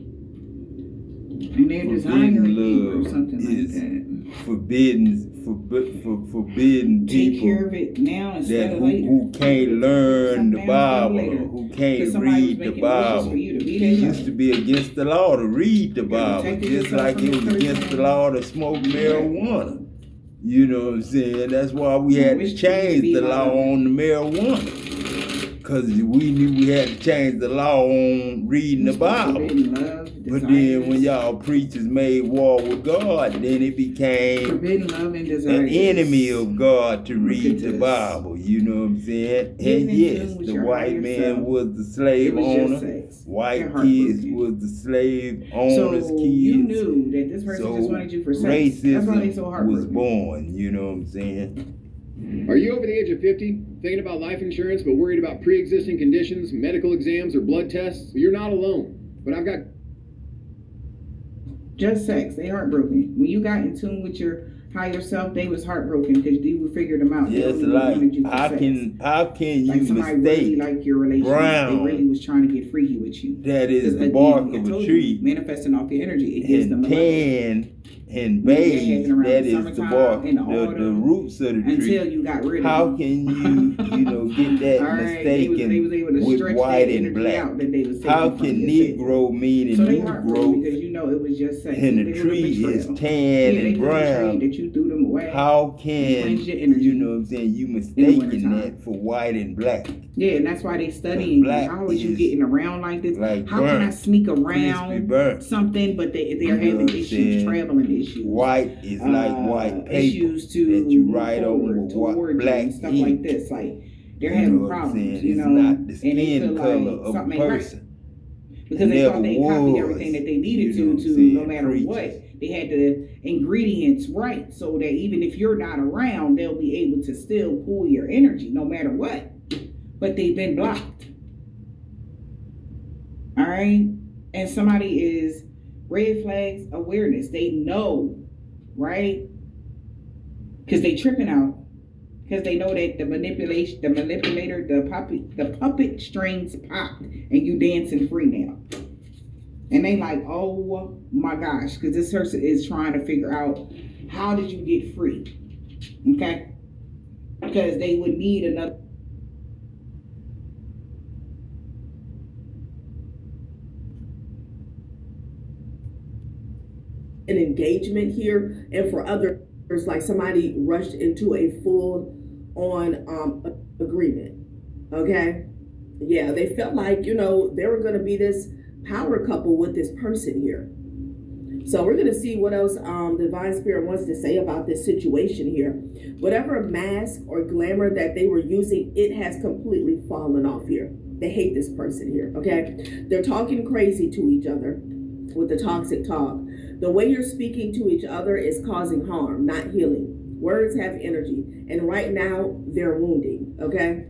Speaker 4: And they're desiring you or something like that. Forbidden Take
Speaker 2: people
Speaker 4: care of it now instead
Speaker 2: that
Speaker 4: of later.
Speaker 2: who can't learn the
Speaker 4: Something now
Speaker 2: Bible,
Speaker 4: instead of later.
Speaker 2: who
Speaker 4: 'Cause
Speaker 2: can't
Speaker 4: somebody was
Speaker 2: read the
Speaker 4: making wishes
Speaker 2: Bible.
Speaker 4: for you to be
Speaker 2: It
Speaker 4: their
Speaker 2: used
Speaker 4: love.
Speaker 2: to be against the law to read the Bible,
Speaker 4: protecting
Speaker 2: just
Speaker 4: yourself
Speaker 2: like
Speaker 4: from
Speaker 2: it was
Speaker 4: the
Speaker 2: against
Speaker 4: person.
Speaker 2: the law to smoke marijuana. You know what I'm saying? That's why we had to
Speaker 4: Wish you
Speaker 2: change
Speaker 4: could be
Speaker 2: the
Speaker 4: my
Speaker 2: law
Speaker 4: love.
Speaker 2: on the marijuana. Because we knew we had to change the law on reading the Bible.
Speaker 4: Forbidden love,
Speaker 2: But then
Speaker 4: desires.
Speaker 2: when y'all preachers made war with God, then it became
Speaker 4: Forbidden love and
Speaker 2: an
Speaker 4: desires.
Speaker 2: enemy of God to
Speaker 4: Look
Speaker 2: read
Speaker 4: at
Speaker 2: the
Speaker 4: this.
Speaker 2: Bible. You know what I'm saying?
Speaker 4: Getting
Speaker 2: And
Speaker 4: in
Speaker 2: yes,
Speaker 4: tune with
Speaker 2: the
Speaker 4: your
Speaker 2: white
Speaker 4: higher
Speaker 2: man
Speaker 4: self.
Speaker 2: was the slave
Speaker 4: It was just
Speaker 2: owner.
Speaker 4: sex.
Speaker 2: White
Speaker 4: They're
Speaker 2: kids
Speaker 4: heartbroken.
Speaker 2: was the slave owners'
Speaker 4: So
Speaker 2: kids.
Speaker 4: you knew that this person
Speaker 2: So
Speaker 4: just wanted you for sex. That's why they so
Speaker 2: racism was
Speaker 4: heartbroken.
Speaker 2: born. You know what I'm saying?
Speaker 8: Are you over the age of 50, thinking about life insurance but worried about pre-existing conditions, medical exams, or blood tests? Well, you're not alone. But I've got
Speaker 4: Just sex. They heartbroken. When you got in tune with your higher self, they was heartbroken because you figured them out. They
Speaker 2: Yes,
Speaker 4: only
Speaker 2: like
Speaker 4: wanted you for
Speaker 2: how
Speaker 4: sex.
Speaker 2: can
Speaker 4: Like
Speaker 2: you
Speaker 4: somebody really
Speaker 2: mistake
Speaker 4: like your relationship.
Speaker 2: brown
Speaker 4: They really was trying to get freaky with you.
Speaker 2: that is
Speaker 4: 'Cause
Speaker 2: the
Speaker 4: again,
Speaker 2: bark
Speaker 4: I
Speaker 2: of a
Speaker 4: told you,
Speaker 2: tree
Speaker 4: manifesting off your energy. It gives them
Speaker 2: and
Speaker 4: a level.
Speaker 2: tan and
Speaker 4: When it
Speaker 2: beige
Speaker 4: happened around
Speaker 2: that
Speaker 4: the
Speaker 2: is the
Speaker 4: summertime,
Speaker 2: bark,
Speaker 4: in the
Speaker 2: the
Speaker 4: autumn,
Speaker 2: roots of the tree.
Speaker 4: Until you got rid of
Speaker 2: How
Speaker 4: them.
Speaker 2: can you get that
Speaker 4: All right, they was
Speaker 2: mistaken
Speaker 4: able to
Speaker 2: with
Speaker 4: stretch
Speaker 2: white
Speaker 4: that
Speaker 2: and
Speaker 4: energy
Speaker 2: black?
Speaker 4: out that they was taking
Speaker 2: How
Speaker 4: from
Speaker 2: can
Speaker 4: your sex.
Speaker 2: Negro mean
Speaker 4: So they
Speaker 2: new
Speaker 4: heartbroken
Speaker 2: growth
Speaker 4: because you know it was just sex.
Speaker 2: and
Speaker 4: They
Speaker 2: the
Speaker 4: was a
Speaker 2: tree is
Speaker 4: betrayal.
Speaker 2: tan
Speaker 4: Yeah, they
Speaker 2: and
Speaker 4: was betrayed
Speaker 2: brown?
Speaker 4: that you threw them away.
Speaker 2: How can
Speaker 4: cleanse your energy
Speaker 2: you know what I'm saying? You
Speaker 4: the
Speaker 2: mistaking
Speaker 4: wintertime.
Speaker 2: that for white and black.
Speaker 4: Yeah, and that's why they studying.
Speaker 2: Black
Speaker 4: How is you
Speaker 2: is
Speaker 4: getting around like this?
Speaker 2: like
Speaker 4: How can I
Speaker 2: burnt,
Speaker 4: sneak
Speaker 2: crispy
Speaker 4: around
Speaker 2: burnt.
Speaker 4: something? But they're
Speaker 2: You know
Speaker 4: having
Speaker 2: what I'm
Speaker 4: issues,
Speaker 2: saying?
Speaker 4: traveling issues.
Speaker 2: White is like white paper
Speaker 4: issues to
Speaker 2: that you
Speaker 4: move
Speaker 2: write over
Speaker 4: forward
Speaker 2: with
Speaker 4: towards
Speaker 2: black
Speaker 4: and stuff
Speaker 2: ink.
Speaker 4: like this. Like they're
Speaker 2: You know
Speaker 4: having
Speaker 2: what I'm
Speaker 4: problems,
Speaker 2: saying?
Speaker 4: you
Speaker 2: It's
Speaker 4: know,
Speaker 2: not the
Speaker 4: and they
Speaker 2: skin
Speaker 4: feel
Speaker 2: color
Speaker 4: like
Speaker 2: of a
Speaker 4: something ain't right.
Speaker 2: person.
Speaker 4: Because they thought
Speaker 2: Never
Speaker 4: they copied
Speaker 2: was.
Speaker 4: everything that they needed
Speaker 2: You know what I'm
Speaker 4: to
Speaker 2: saying?
Speaker 4: no matter
Speaker 2: Preachers.
Speaker 4: what. They had the ingredients right so that even if you're not around, they'll be able to still pull your energy no matter what. But they've been blocked. All right? And somebody is red flags awareness. They know, right? Because they tripping out. Because they know that the manipulator, the puppet strings pop and you dancing free now. And they like, oh my gosh, because this person is trying to figure out how did you get free? Okay? Because they would need another.
Speaker 9: An engagement here, and for others, like somebody rushed into a full on agreement. Okay, yeah, they felt like, you know, they were going to be this power couple with this person here. So we're going to see what else the Divine Spirit wants to say about this situation here. Whatever mask or glamour that they were using, it has completely fallen off here. They hate this person here, okay? They're talking crazy to each other. with the toxic talk. The way you're speaking to each other is causing harm, not healing. Words have energy, and right now they're wounding. Okay.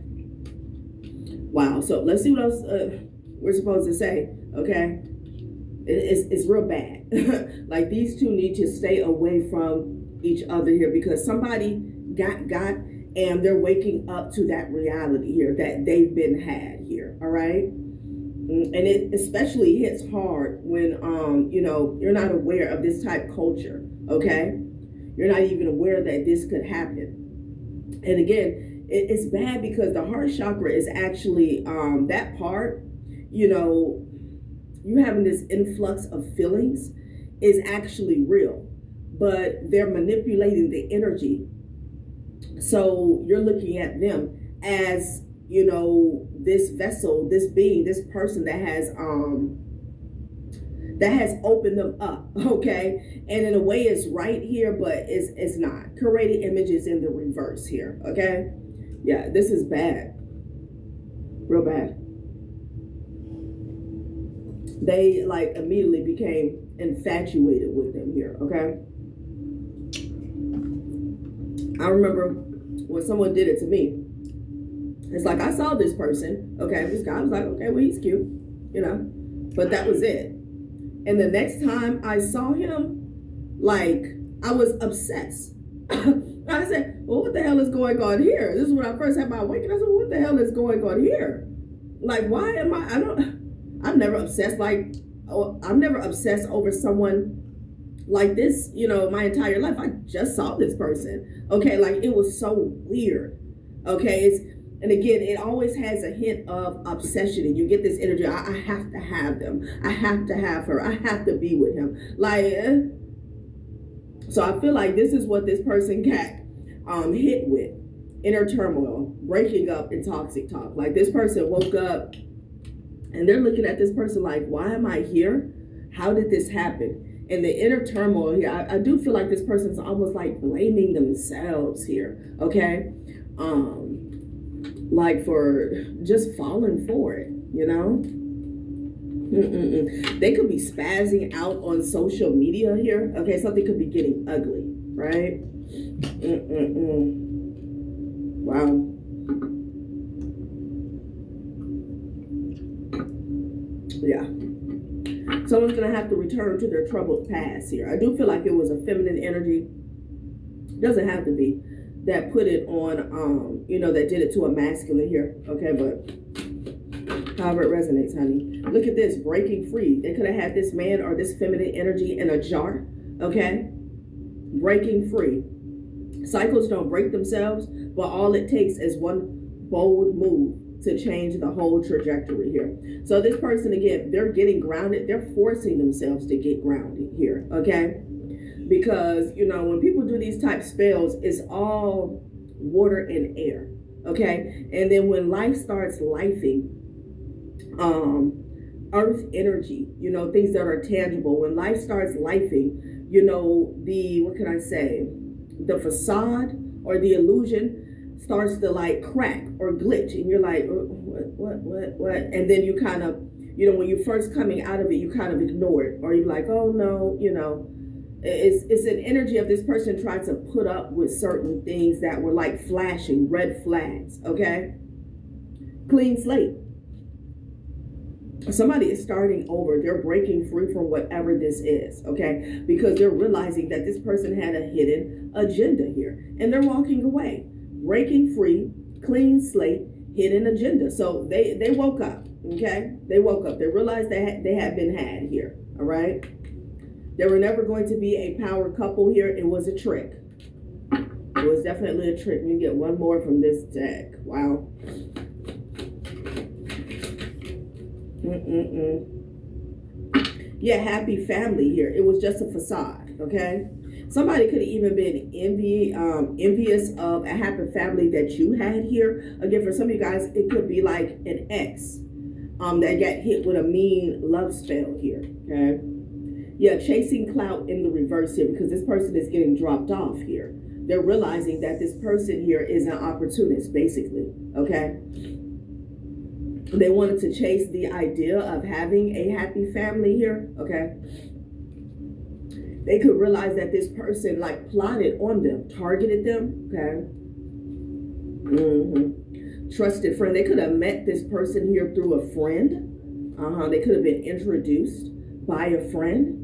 Speaker 9: Wow. So let's see what else we're supposed to say. Okay. It's real bad. Like these two need to stay away from each other here because somebody got and they're waking up to that reality here that they've been had here. All right. And it especially hits hard when you're not aware of this type of culture. Okay. You're not even aware that this could happen. And again, it's bad because the heart chakra is actually that part, you having this influx of feelings is actually real, but they're manipulating the energy. So you're looking at them as, this vessel, this being, this person that has opened them up, okay? And in a way it's right here, but it's not. Curated images in the reverse here, okay? Yeah, this is bad. Real bad. They like immediately became infatuated with them here, okay? I remember when someone did it to me. It's like I saw this person, okay? This guy was like, okay, well, he's cute, but that was it. And the next time I saw him, like, I was obsessed. I said, well, what the hell is going on here? This is when I first had my awakening. I said, well, what the hell is going on here? Like, why am I'm never obsessed over someone like this, my entire life. I just saw this person. Okay, like it was so weird. Okay, and again, it always has a hint of obsession, and you get this energy. I have to have them. I have to have her. I have to be with him. Like, so I feel like this is what this person got hit with: inner turmoil, breaking up, and toxic talk. Like this person woke up, and they're looking at this person like, "Why am I here? How did this happen?" And the inner turmoil here, I do feel like this person's almost like blaming themselves here. Okay. Like for just falling for it, They could be spazzing out on social media here. Okay, something could be getting ugly, right? Wow. Yeah. Someone's gonna have to return to their troubled past here. I do feel like it was a feminine energy. Doesn't have to be. That put it on, that did it to a masculine here. Okay, but however it resonates, honey. Look at this, breaking free. They could have had this man or this feminine energy in a jar, okay? Breaking free. Cycles don't break themselves, but all it takes is one bold move to change the whole trajectory here. So this person, again, they're getting grounded. They're forcing themselves to get grounded here, okay? Because, when people do these type spells, it's all water and air, okay? And then when life starts lifing, earth energy, things that are tangible, when life starts lifing, the facade or the illusion starts to like crack or glitch, and you're like, what? And then you kind of, when you're first coming out of it, you kind of ignore it, or you're like, oh no, it's an energy of this person trying to put up with certain things that were like flashing red flags, okay? Clean slate. Somebody is starting over. They're breaking free from whatever this is, okay? Because they're realizing that this person had a hidden agenda here, and they're walking away. Breaking free, clean slate, hidden agenda. So they woke up, okay? They woke up. They realized they had been had here, all right? They were never going to be a power couple here. It was a trick. It was definitely a trick. Let me get one more from this deck. Wow. Yeah, happy family here. It was just a facade, okay? Somebody could have even been envious of a happy family that you had here. Again, for some of you guys, it could be like an ex that got hit with a mean love spell here, okay? Yeah, chasing clout in the reverse here because this person is getting dropped off here. They're realizing that this person here is an opportunist, basically, okay? They wanted to chase the idea of having a happy family here, okay? They could realize that this person like plotted on them, targeted them, okay? Trusted friend. They could have met this person here through a friend. They could have been introduced by a friend.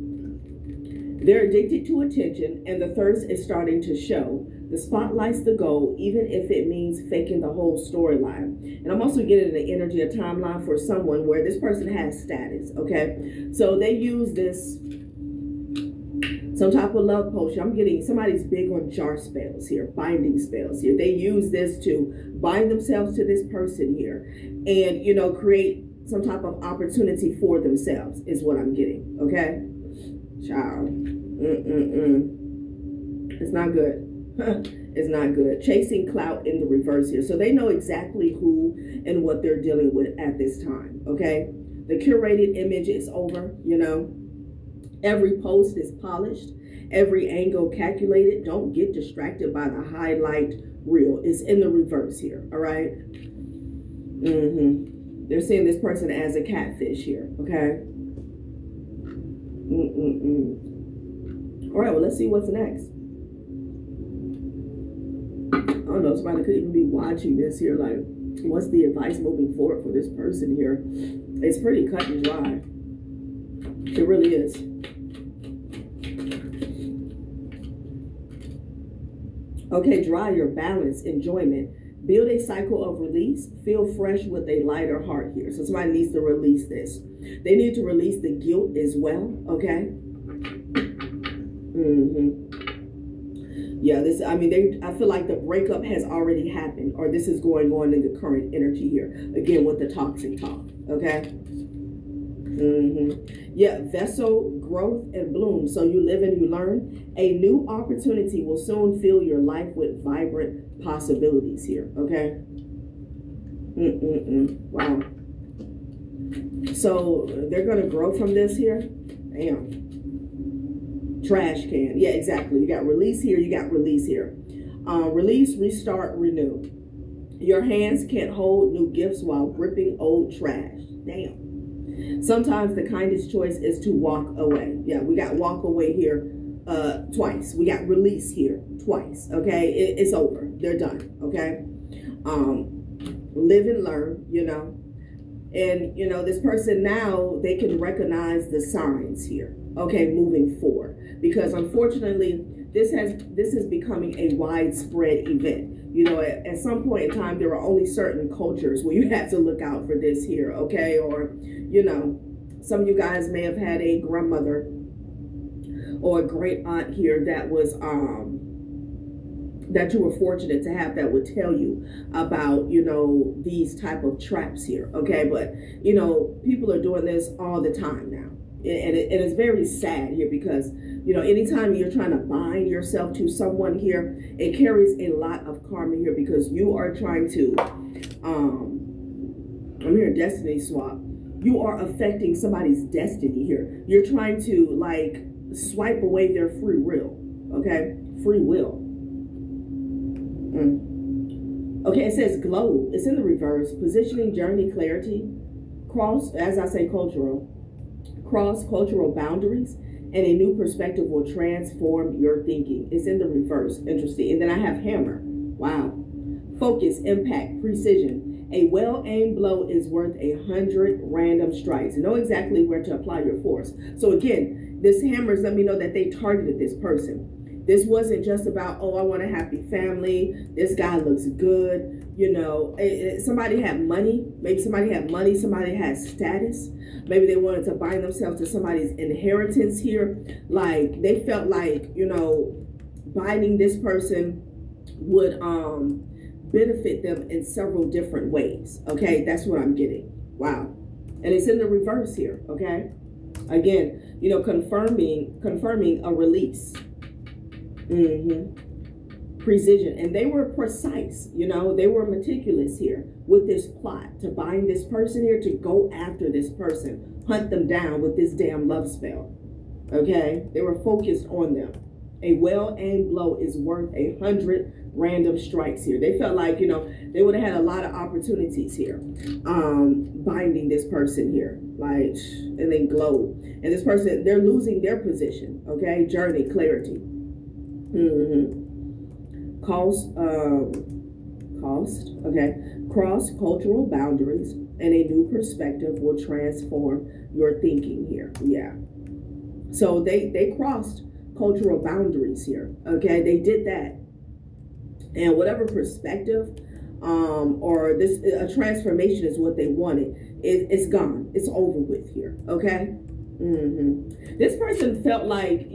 Speaker 9: They're addicted to attention, and the thirst is starting to show. The spotlight's the goal, even if it means faking the whole storyline. And I'm also getting the energy, a timeline for someone where this person has status, okay? So they use this, some type of love potion. I'm getting, somebody's big on jar spells here, binding spells here. They use this to bind themselves to this person here and, you know, create some type of opportunity for themselves is what I'm getting, okay? Child. It's not good. It's not good. Chasing clout in the reverse here. So they know exactly who and what they're dealing with at this time, okay? The curated image is over, you know. Every post is polished. Every angle calculated. Don't get distracted by the highlight reel. It's in the reverse here, all right? They're seeing this person as a catfish here, okay? All right, well, let's see what's next. I don't know, somebody could even be watching this here, like, what's the advice moving forward for this person here? It's pretty cut and dry. It really is. Okay, dry your balance, enjoyment. Build a cycle of release. Feel fresh with a lighter heart here. So somebody needs to release this. They need to release the guilt as well, okay? Yeah, this, I mean, I feel like the breakup has already happened, or this is going on in the current energy here. Again, with the toxic talk, okay? Yeah, vessel, growth, and bloom. So you live and you learn. A new opportunity will soon fill your life with vibrant possibilities here, okay? Wow. So they're going to grow from this here. Damn. Trash can. Yeah, exactly. You got release here. You got release here. Release, restart, renew. Your hands can't hold new gifts while gripping old trash. Damn. Sometimes the kindest choice is to walk away. Yeah, we got walk away here twice. We got release here twice. Okay, it's over. They're done. Okay. Live and learn, you know. And, you know, this person now, they can recognize the signs here. Okay, moving forward. Because unfortunately, this is becoming a widespread event. You know, at some point in time, there are only certain cultures where you have to look out for this here, okay? Or, you know, some of you guys may have had a grandmother or a great aunt here that was, that you were fortunate to have that would tell you about, you know, these type of traps here, okay? But, you know, people are doing this all the time now. And it's very sad here because, you know, anytime you're trying to bind yourself to someone here, it carries a lot of karma here because you are trying to, I'm hearing destiny swap. You are affecting somebody's destiny here. You're trying to like swipe away their free will, okay? Free will. Okay, it says glow. It's in the reverse. Positioning, journey, clarity. Cross, as I say, cultural. Cross cultural boundaries, and a new perspective will transform your thinking. It's in the reverse. Interesting. And then I have hammer. Wow. Focus, impact, precision. A well-aimed blow is worth 100 random strikes. Know exactly where to apply your force. So again, this hammer is letting me know that they targeted this person. This wasn't just about, oh, I want a happy family. This guy looks good. You know, somebody had money. Maybe somebody had money. Somebody had status. Maybe they wanted to bind themselves to somebody's inheritance here. Like they felt like, you know, binding this person would benefit them in several different ways. Okay, that's what I'm getting. Wow. And it's in the reverse here. Okay. Again, you know, confirming a release. Precision. And they were precise, you know, they were meticulous here with this plot to bind this person here, to go after this person, hunt them down with this damn love spell. Okay, they were focused on them. A well-aimed blow is worth 100 random strikes here. They felt like, they would have had a lot of opportunities here, binding this person here, like, and then glow. And this person, they're losing their position, okay? Journey, clarity. Cost, okay? Cross-cultural boundaries and a new perspective will transform your thinking here, yeah. So they crossed cultural boundaries here, okay? They did that. And whatever perspective or a transformation is what they wanted, it's gone. It's over with here, okay? This person felt like,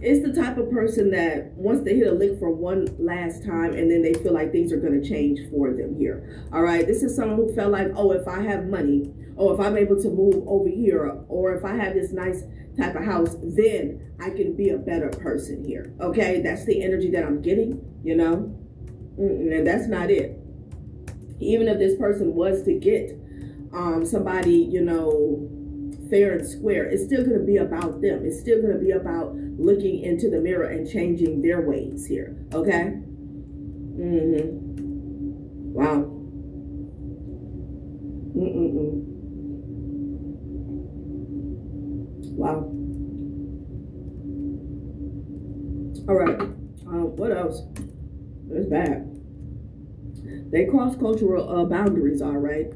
Speaker 9: it's the type of person that wants to hit a lick for one last time and then they feel like things are going to change for them here. All right. This is someone who felt like, oh, if I have money, or if I'm able to move over here, or if I have this nice type of house, then I can be a better person here. Okay. That's the energy that I'm getting, and that's not it. Even if this person was to get somebody, fair and square, it's still going to be about them. It's still going to be about looking into the mirror and changing their ways here. Okay. Wow. Wow. All right. What else? It's bad. They cross cultural boundaries, all right.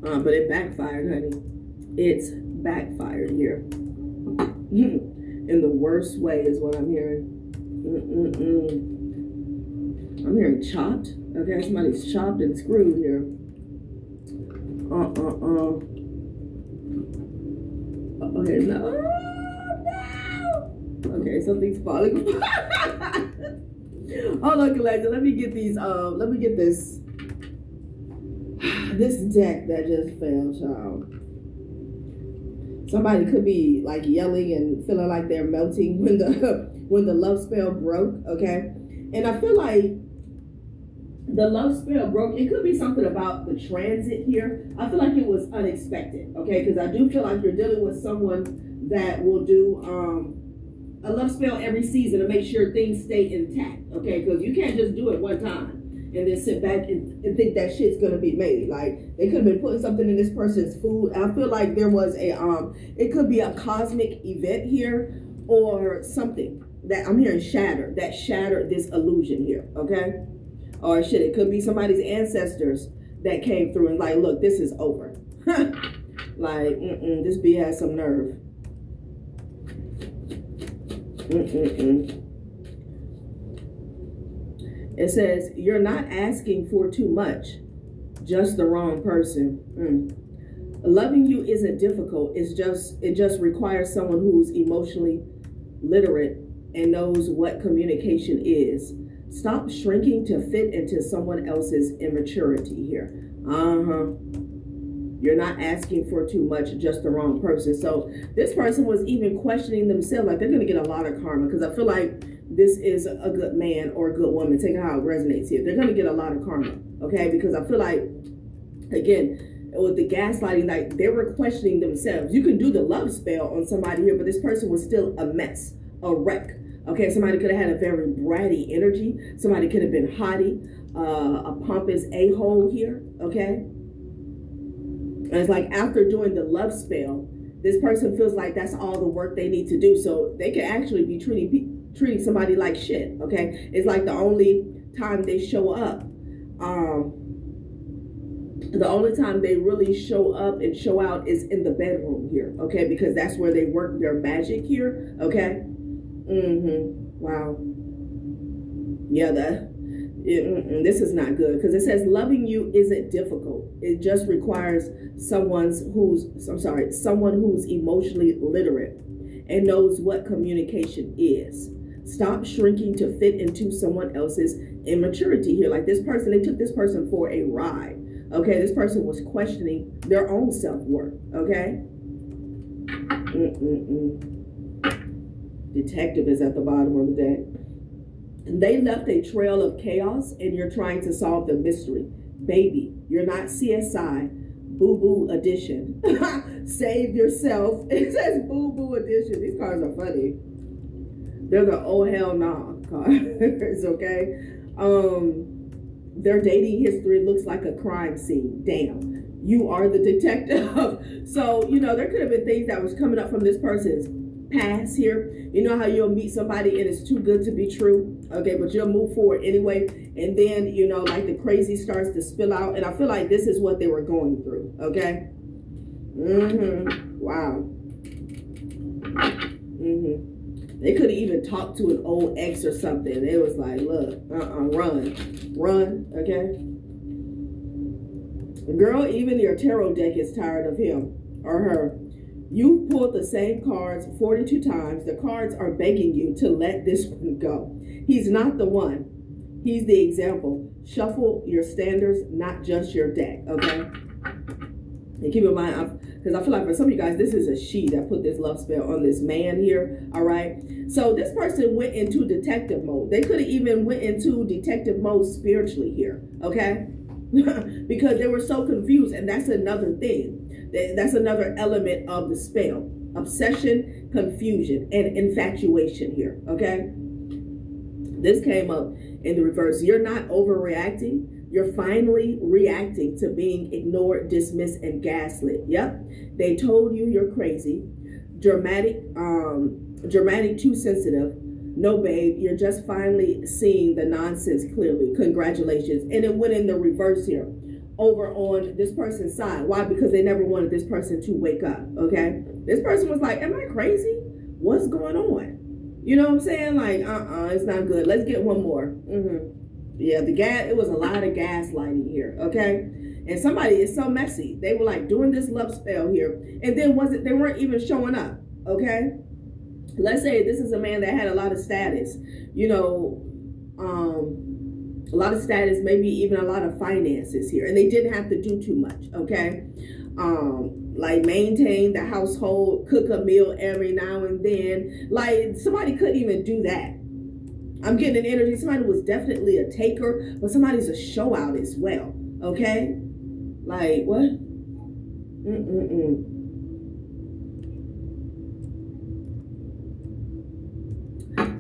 Speaker 9: But it backfired, honey. It's backfired here. In the worst way is what I'm hearing. I'm hearing chopped. Okay, somebody's chopped and screwed here. Okay, no. Okay, something's falling apart. Hold on, collector. Let me get these. Let me get this. This deck that just fell, child. Somebody could be like yelling and feeling like they're melting when the love spell broke, okay? And I feel like the love spell broke. It could be something about the transit here. I feel like it was unexpected, okay? Because I do feel like you're dealing with someone that will do a love spell every season to make sure things stay intact, okay? Because you can't just do it one time and then sit back and think that shit's gonna be made. Like, they could have been putting something in this person's food. I feel like there was it could be a cosmic event here or something that I'm hearing shattered this illusion here, okay? Or shit, it could be somebody's ancestors that came through and like, look, this is over. Like, this B has some nerve. It says, you're not asking for too much, just the wrong person. Loving you isn't difficult. It just requires someone who's emotionally literate and knows what communication is. Stop shrinking to fit into someone else's immaturity here. You're not asking for too much, just the wrong person. So this person was even questioning themselves, like they're going to get a lot of karma, because I feel like this is a good man or a good woman. Take how it resonates here. They're going to get a lot of karma, okay? Because I feel like, again, with the gaslighting, like they were questioning themselves. You can do the love spell on somebody here, but this person was still a mess, a wreck. Okay, somebody could have had a very bratty energy. Somebody could have been haughty, a pompous a-hole here, okay? And it's like after doing the love spell, this person feels like that's all the work they need to do. So they could actually be treating somebody like shit, okay? It's like the only time they show up, the only time they really show up and show out is in the bedroom here, okay? Because that's where they work their magic here, okay? Wow. Yeah, this is not good, because it says loving you isn't difficult. It just requires someone who's emotionally literate and knows what communication is. Stop shrinking to fit into someone else's immaturity here. Like this person, they took this person for a ride. Okay, this person was questioning their own self-worth. Okay. Detective is at the bottom of the deck. They left a trail of chaos and you're trying to solve the mystery. Baby, you're not CSI. Boo-boo edition. Save yourself. It says boo-boo edition. These cards are funny. They're the oh hell nah. cars, okay? Their dating history looks like a crime scene. Damn. You are the detective. So, you know, there could have been things that was coming up from this person's past here. You know how you'll meet somebody and it's too good to be true, okay, but you'll move forward anyway, and then, you know, like the crazy starts to spill out, and I feel like this is what they were going through, okay? Wow. They could have even talked to an old ex or something. It was like, look, run, okay? Girl, even your tarot deck is tired of him or her. You pulled the same cards 42 times. The cards are begging you to let this one go. He's not the one. He's the example. Shuffle your standards, not just your deck, okay? And keep in mind, because I feel like for some of you guys, this is a she that put this love spell on this man here, all right? So this person went into detective mode. They could have even went into detective mode spiritually here, okay? Because they were so confused, and that's another thing. That's another element of the spell. Obsession, confusion, and infatuation here, okay? This came up in the reverse. You're not overreacting. You're finally reacting to being ignored, dismissed, and gaslit. Yep. They told you you're crazy. Dramatic, too sensitive. No, babe, you're just finally seeing the nonsense clearly. Congratulations. And it went in the reverse here, over on this person's side. Why? Because they never wanted this person to wake up, okay? This person was like, am I crazy? What's going on? You know what I'm saying? Like, it's not good. Let's get one more. Yeah, it was a lot of gaslighting here, okay? And somebody is so messy. They were like doing this love spell here, and then they weren't even showing up, okay? Let's say this is a man that had a lot of status, you know, a lot of status, maybe even a lot of finances here, and they didn't have to do too much, okay? Like maintain the household, cook a meal every now and then. Like somebody couldn't even do that. I'm getting an energy. Somebody was definitely a taker, but somebody's a show out as well, okay? Like what?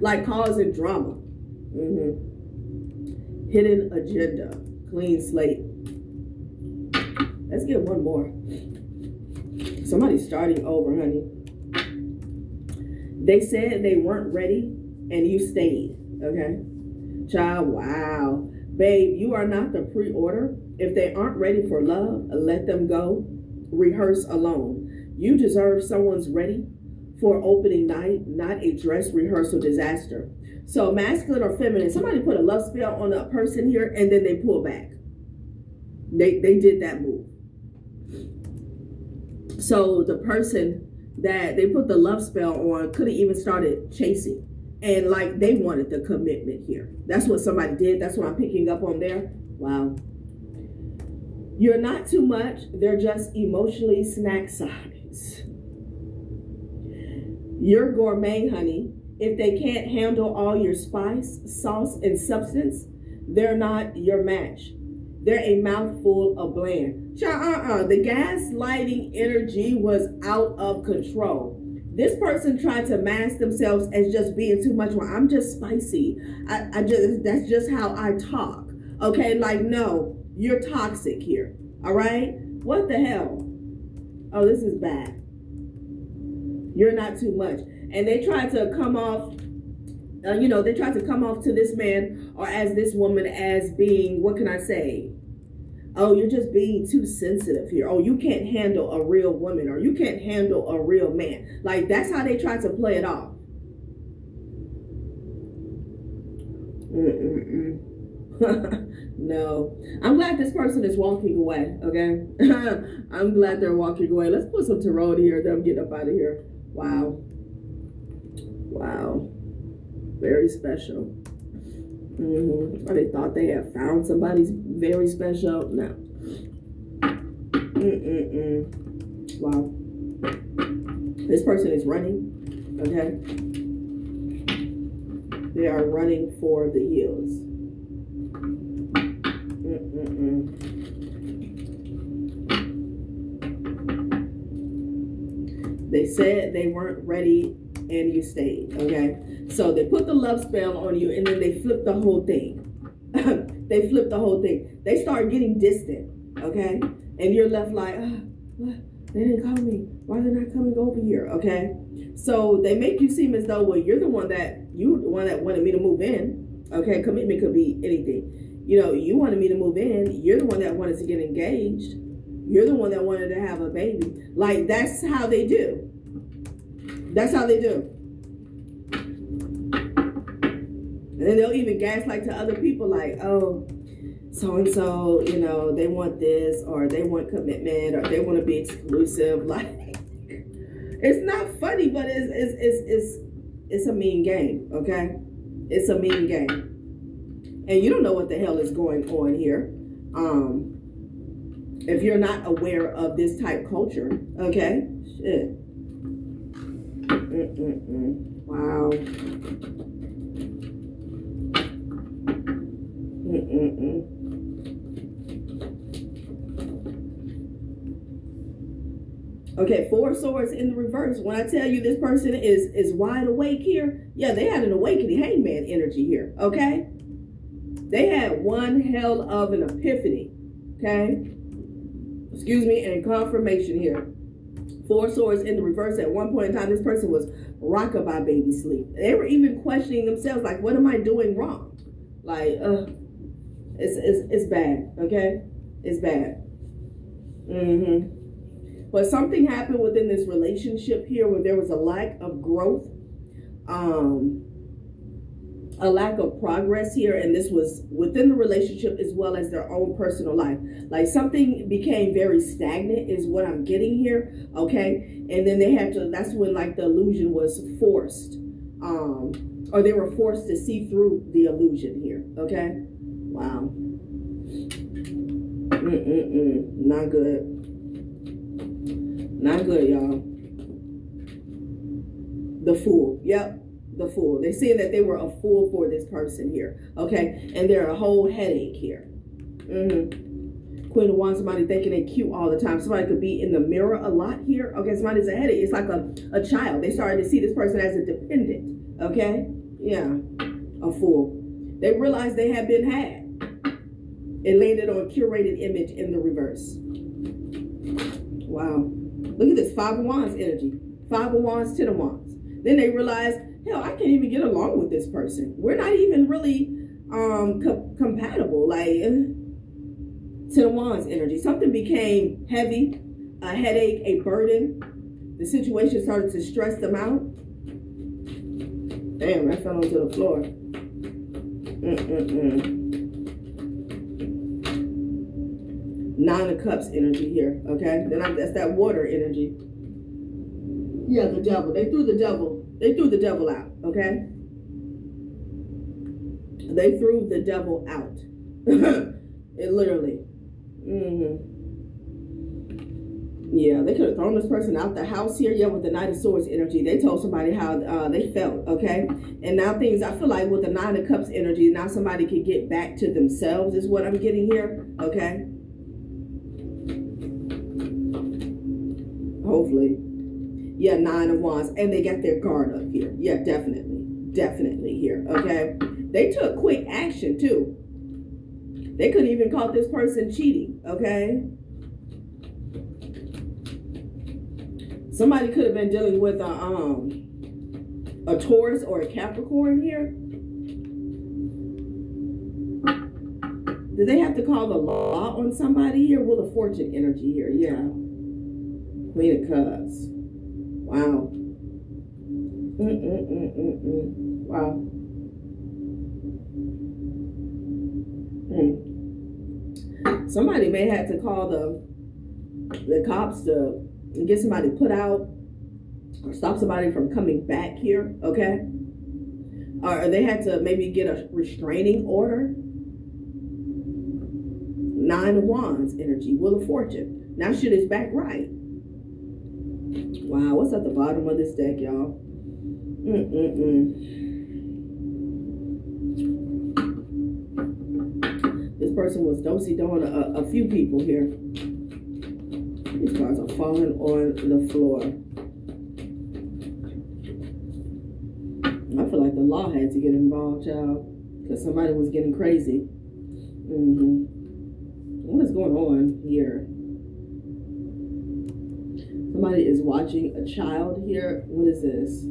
Speaker 9: Like causing drama. Hidden agenda. Clean slate. Let's get one more. Somebody's starting over, honey. They said they weren't ready and you stayed, okay? Child, wow. Babe, you are not the pre-order. If they aren't ready for love, let them go. Rehearse alone. You deserve someone's ready for opening night, not a dress rehearsal disaster. So masculine or feminine, somebody put a love spell on a person here and then they pull back. They did that move. So the person that they put the love spell on could have even started chasing. And like they wanted the commitment here. That's what somebody did. That's what I'm picking up on there. Wow. You're not too much. They're just emotionally snack size. You're gourmet, honey. If they can't handle all your spice, sauce, and substance, they're not your match. They're a mouthful of bland. The gaslighting energy was out of control. This person tried to mask themselves as just being too much. Well, I'm just spicy. That's just how I talk. Okay, like no, you're toxic here. All right? What the hell? Oh, this is bad. You're not too much. And they tried to come off, they tried to come off to this man or as this woman as being, what can I say? Oh, you're just being too sensitive here. Oh, you can't handle a real woman or you can't handle a real man. Like, that's how they try to play it off. No. I'm glad this person is walking away, okay? I'm glad they're walking away. Let's put some tarot here. Then I'm getting up out of here. Wow. Wow. Very special. Or they thought they had found somebody's very special. No. Wow. This person is running. Okay. They are running for the hills. They said they weren't ready and you stayed, okay? So they put the love spell on you and then they flip the whole thing. They flip the whole thing. They start getting distant, okay? And you're left like, what? They didn't call me. Why are they not coming over here, okay? So they make you seem as though, well, you're the one that wanted me to move in, okay? Commitment could be anything. You know, you wanted me to move in. You're the one that wanted to get engaged. You're the one that wanted to have a baby. Like, that's how they do. That's how they do. And then they'll even gaslight to other people like, oh, so-and-so, you know, they want this, or they want commitment, or they want to be exclusive. Like, it's not funny, but it's a mean game, okay? It's a mean game. And you don't know what the hell is going on here. If you're not aware of this type culture, okay? Shit. Wow. Okay, 4 of Swords in the reverse. When I tell you this person is wide awake here, yeah, they had an awakening, hangman energy here, okay? They had one hell of an epiphany, okay? Excuse me, and confirmation here. 4 Swords in the reverse. At one point in time, this person was rockabye baby sleep. They were even questioning themselves, like, what am I doing wrong? Like, it's bad, okay? It's bad. But something happened within this relationship here where there was a lack of growth, a lack of progress here, and this was within the relationship as well as their own personal life. Like, something became very stagnant is what I'm getting here, okay? And then they had to, that's when like the illusion was forced, or they were forced to see through the illusion here, okay? Wow. Not good. Not good, y'all. The Fool. Yep, the Fool. They're saying that they were a fool for this person here, okay? And they're a whole headache here. Queen of Wands, somebody thinking they cute all the time. Somebody could be in the mirror a lot here. Okay, somebody's a headache. It's like a child. They started to see this person as a dependent, okay? Yeah, a fool. They realized they had been had. It landed on curated image in the reverse. Wow. Look at this, 5 of Wands energy. 5 of Wands, 10 of Wands. Then they realized, hell, I can't even get along with this person. We're not even really compatible. Like, 10 of Wands energy. Something became heavy, a headache, a burden. The situation started to stress them out. Damn, I fell onto the floor. 9 of Cups energy here, okay? Then that's that water energy. Yeah, the devil. They threw the devil out, okay? They threw the devil out. It literally. Yeah, they could have thrown this person out the house here. Yeah, with the Knight of Swords energy. They told somebody how they felt, okay? And now things, I feel like with the 9 of Cups energy, now somebody can get back to themselves is what I'm getting here, okay? Hopefully. Yeah, 9 of Wands. And they got their guard up here. Yeah, definitely. Definitely here, okay? They took quick action, too. They couldn't even caught this person cheating, okay? Somebody could have been dealing with a Taurus or a Capricorn here. Did they have to call the law on somebody here? Wheel of Fortune energy here, yeah. Queen of Cups. Wow. Wow. Somebody may have to call the cops to get somebody put out or stop somebody from coming back here, okay? Or they had to maybe get a restraining order. 9 of Wands energy, Wheel of Fortune. Now shit is back right. Wow, what's at the bottom of this deck, y'all? This person was do-si-doing a few people here. These cards are falling on the floor. y'all had to get involved, child, because somebody was getting crazy. What is going on here? Somebody is watching a child here. What is this?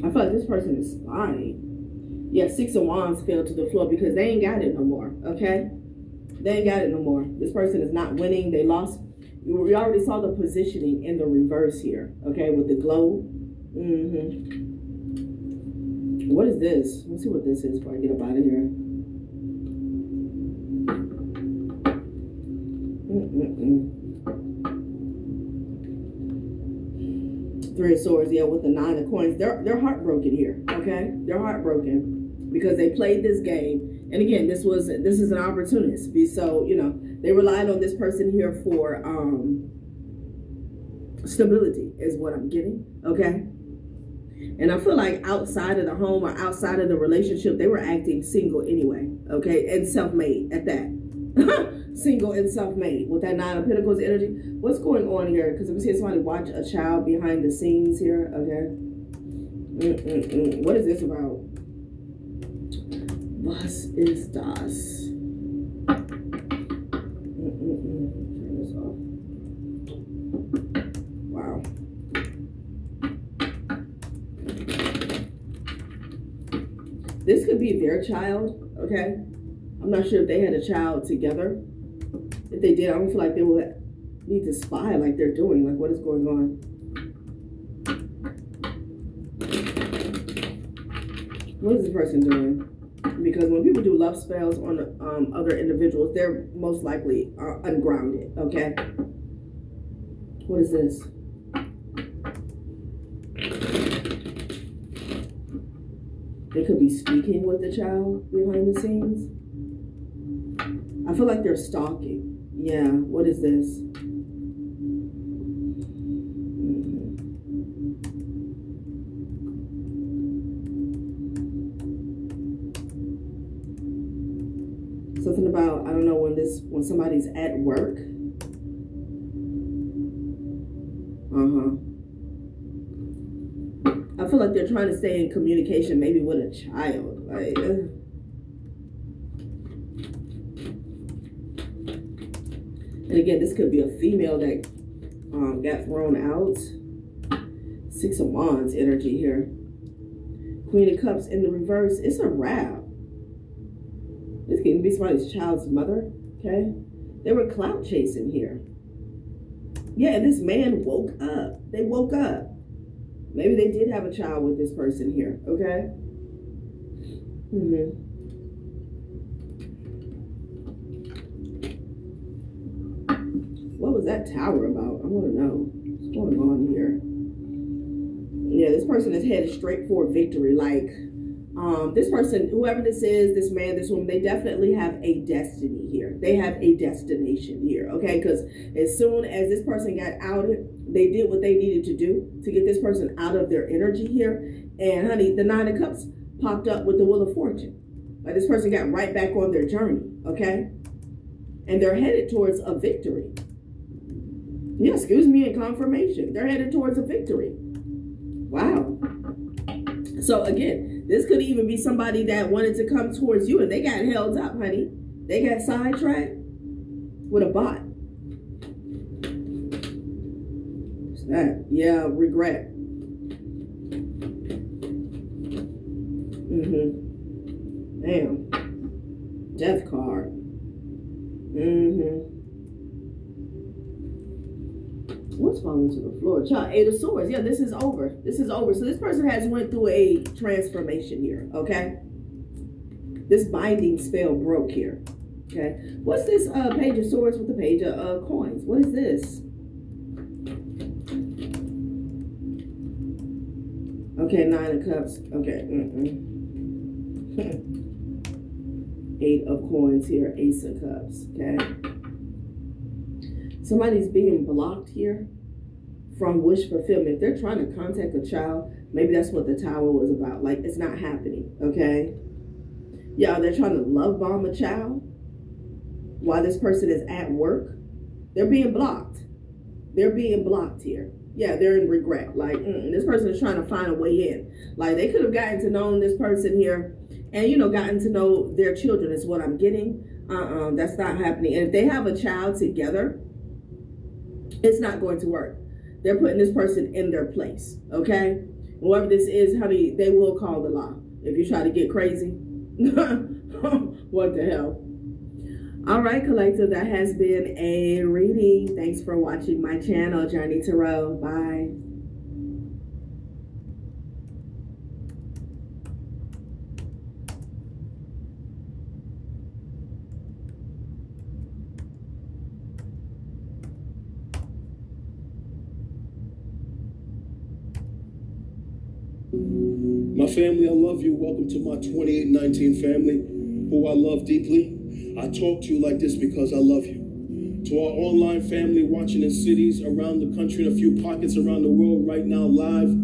Speaker 9: I feel like this person is spying. Yeah, 6 of Wands fell to the floor because they ain't got it no more, okay? They ain't got it no more. This person is not winning. They lost. We already saw the positioning in the reverse here, okay, with the globe. What is this? Let's see what this is before I get up out of here. Three of Swords, yeah, with the 9 of Coins. They're heartbroken here, okay? They're heartbroken because they played this game. And again, this is an opportunist. So, you know, they relied on this person here for stability is what I'm getting, okay? And I feel like outside of the home or outside of the relationship, they were acting single anyway, okay? And self-made at that. Single and self-made with that 9 of Pentacles energy. What's going on here? Because I'm seeing somebody watch a child behind the scenes here, okay? What is this about? Was ist das? Turn this off. Wow. This could be their child, okay? I'm not sure if they had a child together. If they did, I don't feel like they would need to spy like they're doing. Like, what is going on? What is this person doing? Because when people do love spells on other individuals, they're most likely ungrounded, okay? What is this? They could be speaking with the child behind the scenes. I feel like they're stalking. Yeah, what is this? Something about, I don't know, when somebody's at work. I feel like they're trying to stay in communication maybe with a child. Like, and again, this could be a female that got thrown out. 6 of Wands energy here. Queen of Cups in the reverse. It's a wrap. This can be somebody's child's mother, okay? They were clout chasing here. Yeah, and this man woke up. They woke up. Maybe they did have a child with this person here, okay? What was that tower about? I want to know. What's going on here? Yeah, this person is headed straight for victory. Like, this person, whoever this is, this man, this woman, they definitely have a destiny here. They have a destination here, okay? Because as soon as this person got outed, they did what they needed to do to get this person out of their energy here. And honey, the 9 of Cups popped up with the Wheel of Fortune. Like, this person got right back on their journey, okay? And they're headed towards a victory. Yeah, excuse me, in confirmation. They're headed towards a victory. Wow. So again, this could even be somebody that wanted to come towards you and they got held up, honey. They got sidetracked with a bot. What's that? Yeah, regret. Damn. Death card. What's falling to the floor? Child, 8 of Swords. Yeah, this is over. This is over. So this person has went through a transformation here, okay? This binding spell broke here, okay? What's this Page of Swords with the Page of Coins? What is this? Okay, 9 of Cups. Okay. 8 of Coins here. Ace of Cups, okay? Somebody's being blocked here from wish fulfillment. If they're trying to contact a child, maybe that's what the tower was about. Like, it's not happening, okay? Yeah, they're trying to love bomb a child while this person is at work. They're being blocked. They're being blocked here. Yeah, they're in regret. Like, this person is trying to find a way in. Like, they could have gotten to know this person here and, you know, gotten to know their children is what I'm getting. That's not happening. And if they have a child together, it's not going to work. They're putting this person in their place, okay? Whoever this is, honey, they will call the law if you try to get crazy. What the hell? All right, collective, that has been a reading. Thanks for watching my channel, Journey Tarot. Bye.
Speaker 10: My family, I love you. Welcome to my 2819 family, who I love deeply. I talk to you like this because I love you. To our online family watching in cities around the country and a few pockets around the world right now live,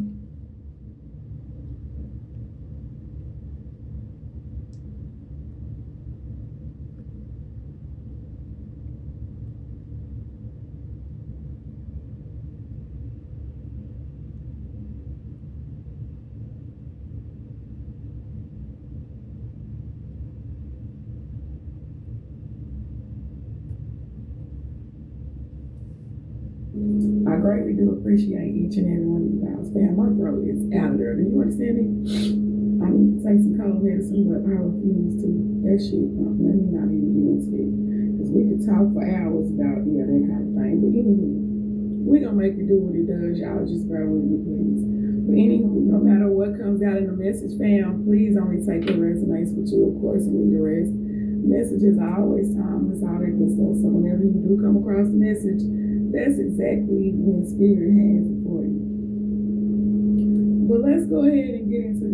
Speaker 11: I greatly do appreciate each and every one of you guys. Fam, my throat is out of there. Do you understand me? I need to take some cold medicine, but I refuse to. That shit, let me not even get into it. Because we could talk for hours about, that kind of thing. But anywho, we're going to make it do what it does. Y'all just bear with me, please. But anywho, no matter what comes out in the message, fam, please only take what resonates with you, of course, and leave the rest. Messages are always timeless, all that good stuff. So whenever you do come across a message, that's exactly when Spirit has it for you. But let's go ahead and get into